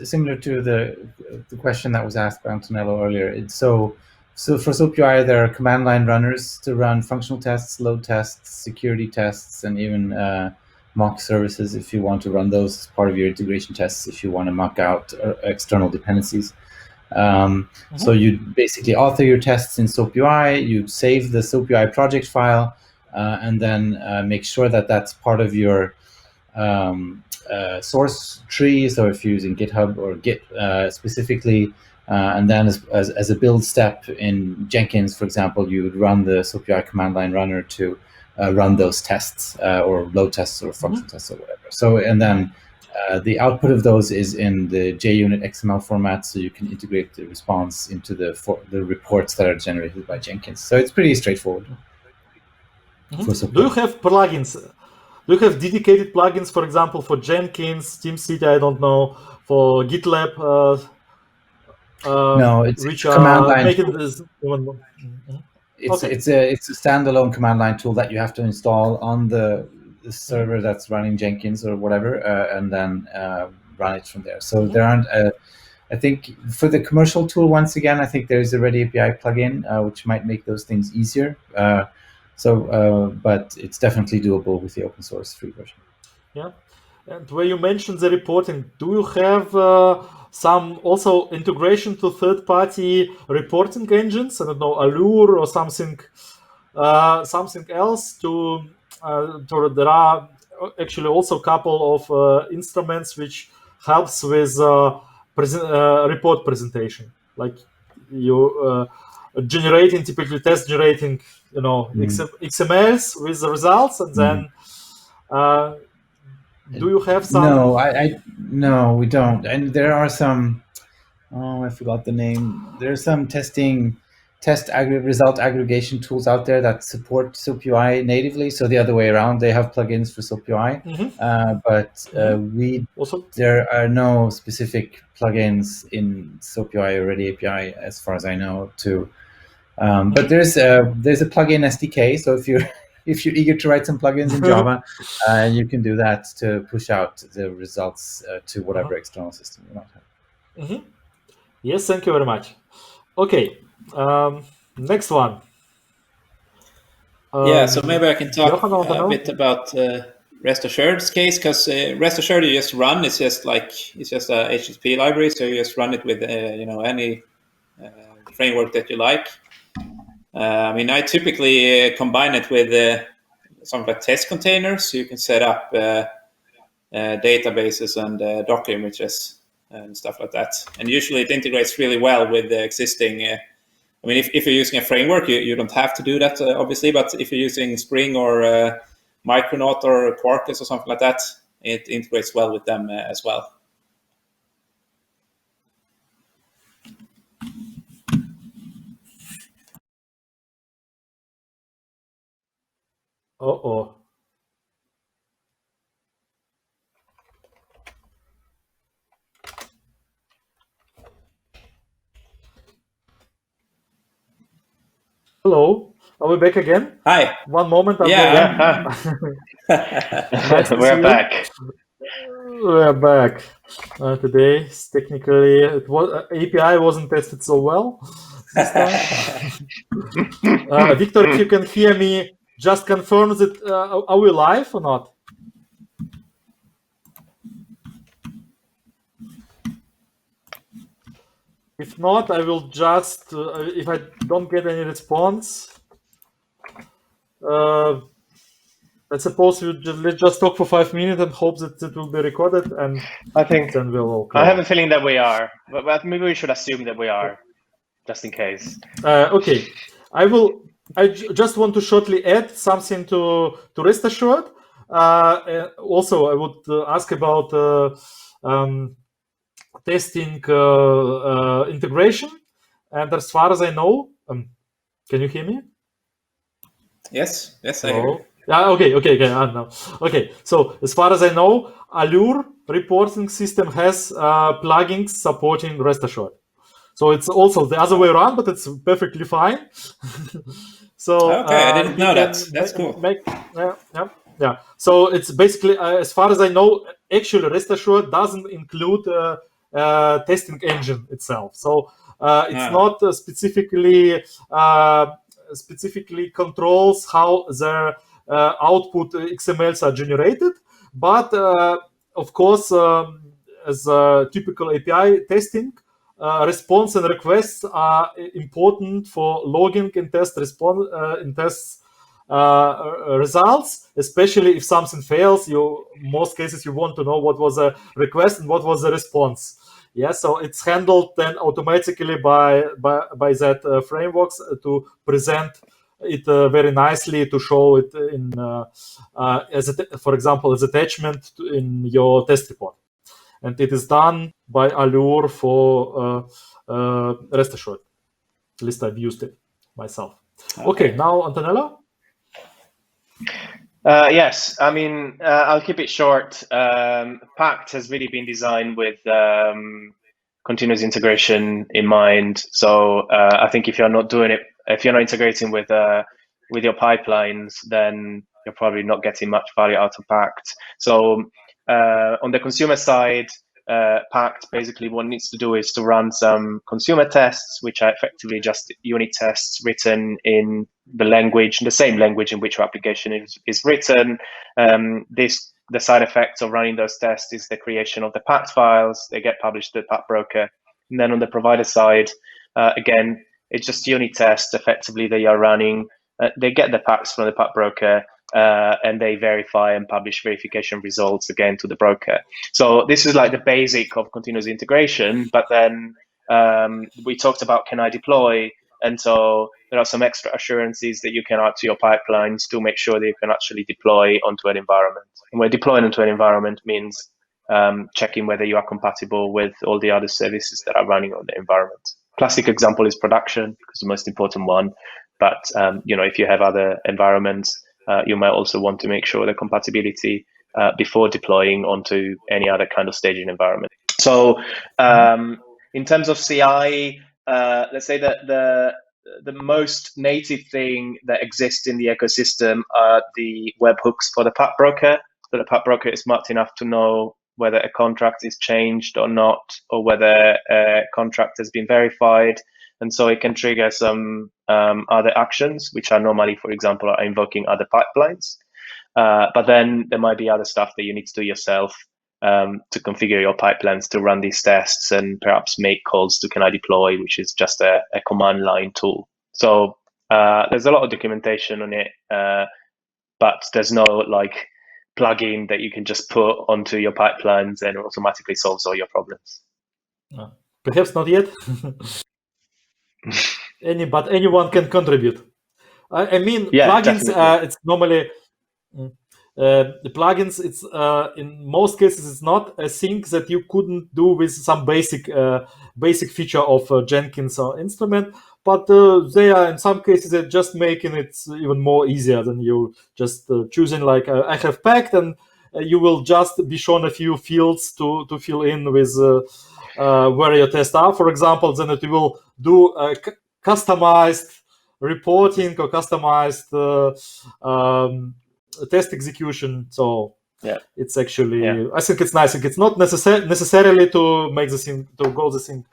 similar to the question that was asked by Antonello earlier. So for SoapUI, there are command line runners to run functional tests, load tests, security tests, and even mock services if you want to run those as part of your integration tests, if you want to mock out external dependencies. So you basically author your tests in SoapUI, you save the SoapUI project file, and then make sure that that's part of your source tree. So if you're using GitHub or Git specifically, and then as a build step in Jenkins, for example, you would run the SoapUI command line runner to run those tests or load tests or function tests or whatever. So, and then the output of those is in the JUnit XML format, so you can integrate the response into the reports that are generated by Jenkins. So it's pretty straightforward. Do you have plugins? Do you have dedicated plugins, for example, for Jenkins, TeamCity, I don't know, for GitLab? No, it's which command line. It's a standalone command line tool that you have to install on the server that's running Jenkins or whatever, and then run it from there. So there aren't, I think for the commercial tool, once again, I think there's a RestAPI plugin, which might make those things easier. But it's definitely doable with the open source free version. Yeah. And where you mentioned the reporting, do you have some also integration to third-party reporting engines? I don't know, Allure or something else. There are actually also a couple of instruments which helps with report presentation, like you typically test generating, XMLs with the results, and then. Do you have some? No, we don't. And there are some. Oh, I forgot the name. There are some result aggregation tools out there that support SoapUI natively. So the other way around, they have plugins for SoapUI. There are no specific plugins in SoapUI or RestAPI, as far as I know. But there's a plugin SDK. So if you're eager to write some plugins in Java, you can do that to push out the results to whatever external system you might have. Yes, thank you very much. Okay, next one. So maybe I can talk a bit about RestAssured's case, because RestAssured you just run. It's just a HTTP library, so you just run it with any framework that you like. I typically combine it with some test containers, so you can set up databases and Docker images and stuff like that. And usually it integrates really well with the existing. If you're using a framework, you don't have to do that, obviously. But if you're using Spring or Micronaut or Quarkus or something like that, it integrates well with them as well. Uh-oh. Hello, are we back again? Hi. One moment. Nice We're back. We're back. Today, technically, API wasn't tested so well this time. Victor, if you can hear me, just confirm that are we live or not? If not, I will just, if I don't get any response, I suppose let's just talk for 5 minutes and hope that it will be recorded, and I think then we'll. I have a feeling that we are, but maybe we should assume that we are, just in case. Okay, I just want to shortly add something to RestAssured. Also, I would ask about testing integration. And as far as I know, can you hear me? Yes, I hear you. Yeah, okay. No. Okay, so as far as I know, Allure reporting system has plugins supporting RestAssured. So it's also the other way around, but it's perfectly fine. So okay, I didn't know that. That's cool. Yeah. So it's basically, as far as I know, actually RestAssured doesn't include testing engine itself. So it's not specifically controls how the output XMLs are generated, but of course, as typical API testing, response and requests are important for logging and test response in tests results, especially if something fails. Most cases you want to know what was a request and what was the response. Yeah, so it's handled then automatically by that frameworks to present it very nicely, to show it in for example, as attachment in your test report. And it is done by Allure for RestAssured. At least I've used it myself. Okay, now Antonello. Yes, I mean, I'll keep it short. Pact has really been designed with continuous integration in mind. So I think if you're not integrating with your pipelines, then you're probably not getting much value out of Pact. So on the consumer side, Pact basically what it needs to do is to run some consumer tests, which are effectively just unit tests written in the same language in which your application is written. The side effects of running those tests is the creation of the Pact files. They get published to the Pact broker. And then on the provider side, again, it's just unit tests effectively they are running. They get the Pacts from the Pact broker, and they verify and publish verification results again to the broker. So this is like the basic of continuous integration. But then we talked about can I deploy? And so there are some extra assurances that you can add to your pipelines to make sure that you can actually deploy onto an environment. And when deploying onto an environment means checking whether you are compatible with all the other services that are running on the environment. Classic example is production, because the most important one. But if you have other environments, you might also want to make sure the compatibility before deploying onto any other kind of staging environment. So in terms of CI, let's say that the most native thing that exists in the ecosystem are the webhooks for the Pact broker. So the Pact broker is smart enough to know whether a contract is changed or not, or whether a contract has been verified. And so it can trigger some other actions, which are normally, for example, are invoking other pipelines. But then there might be other stuff that you need to do yourself to configure your pipelines to run these tests and perhaps make calls to can I deploy, which is just a command line tool. So there's a lot of documentation on it, but there's no like plugin that you can just put onto your pipelines and it automatically solves all your problems. Perhaps not yet. But anyone can contribute. I mean, yeah, plugins. It's normally the plugins. It's in most cases it's not a thing that you couldn't do with some basic feature of Jenkins or instrument. But they are in some cases they're just making it even more easier than you just choosing like I have Pact, and you will just be shown a few fields to fill in with where your tests are, for example. Then it will do customized reporting or customized test execution. So yeah, it's actually I think it's nice. It's not necessarily to make the thing to go the thing.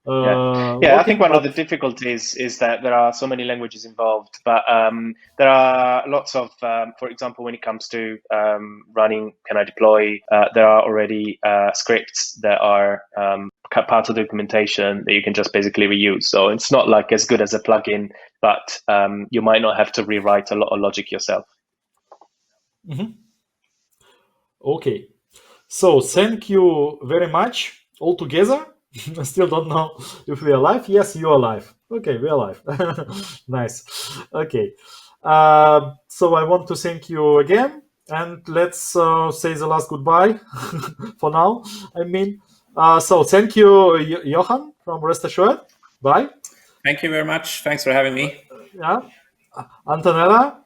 I think one of the difficulties is that there are so many languages involved, but there are lots of, for example, when it comes to running can I deploy, there are already scripts that are part of the documentation that you can just basically reuse. So it's not like as good as a plugin, but you might not have to rewrite a lot of logic yourself. Mm-hmm. Okay, so thank you very much all together. I still don't know if we are live. Yes, you are live. Okay, we are live. Nice. Okay. So I want to thank you again. and let's say the last goodbye for now. So thank you, Johan from REST Assured. Bye. Thank you very much. Thanks for having me. Yeah, Antonella.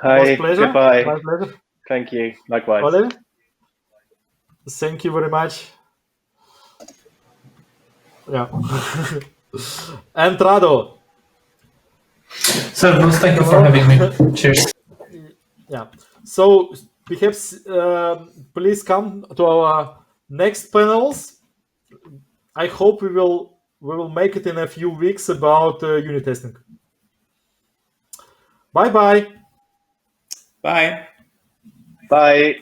Hi. Pleasure. Goodbye. My pleasure. Thank you. Likewise. Ole, thank you very much. Yeah. And Rado. Servus, thank you for having me. Cheers. Yeah. So perhaps please come to our next panels. I hope we will make it in a few weeks about unit testing. Bye-bye. Bye. Bye.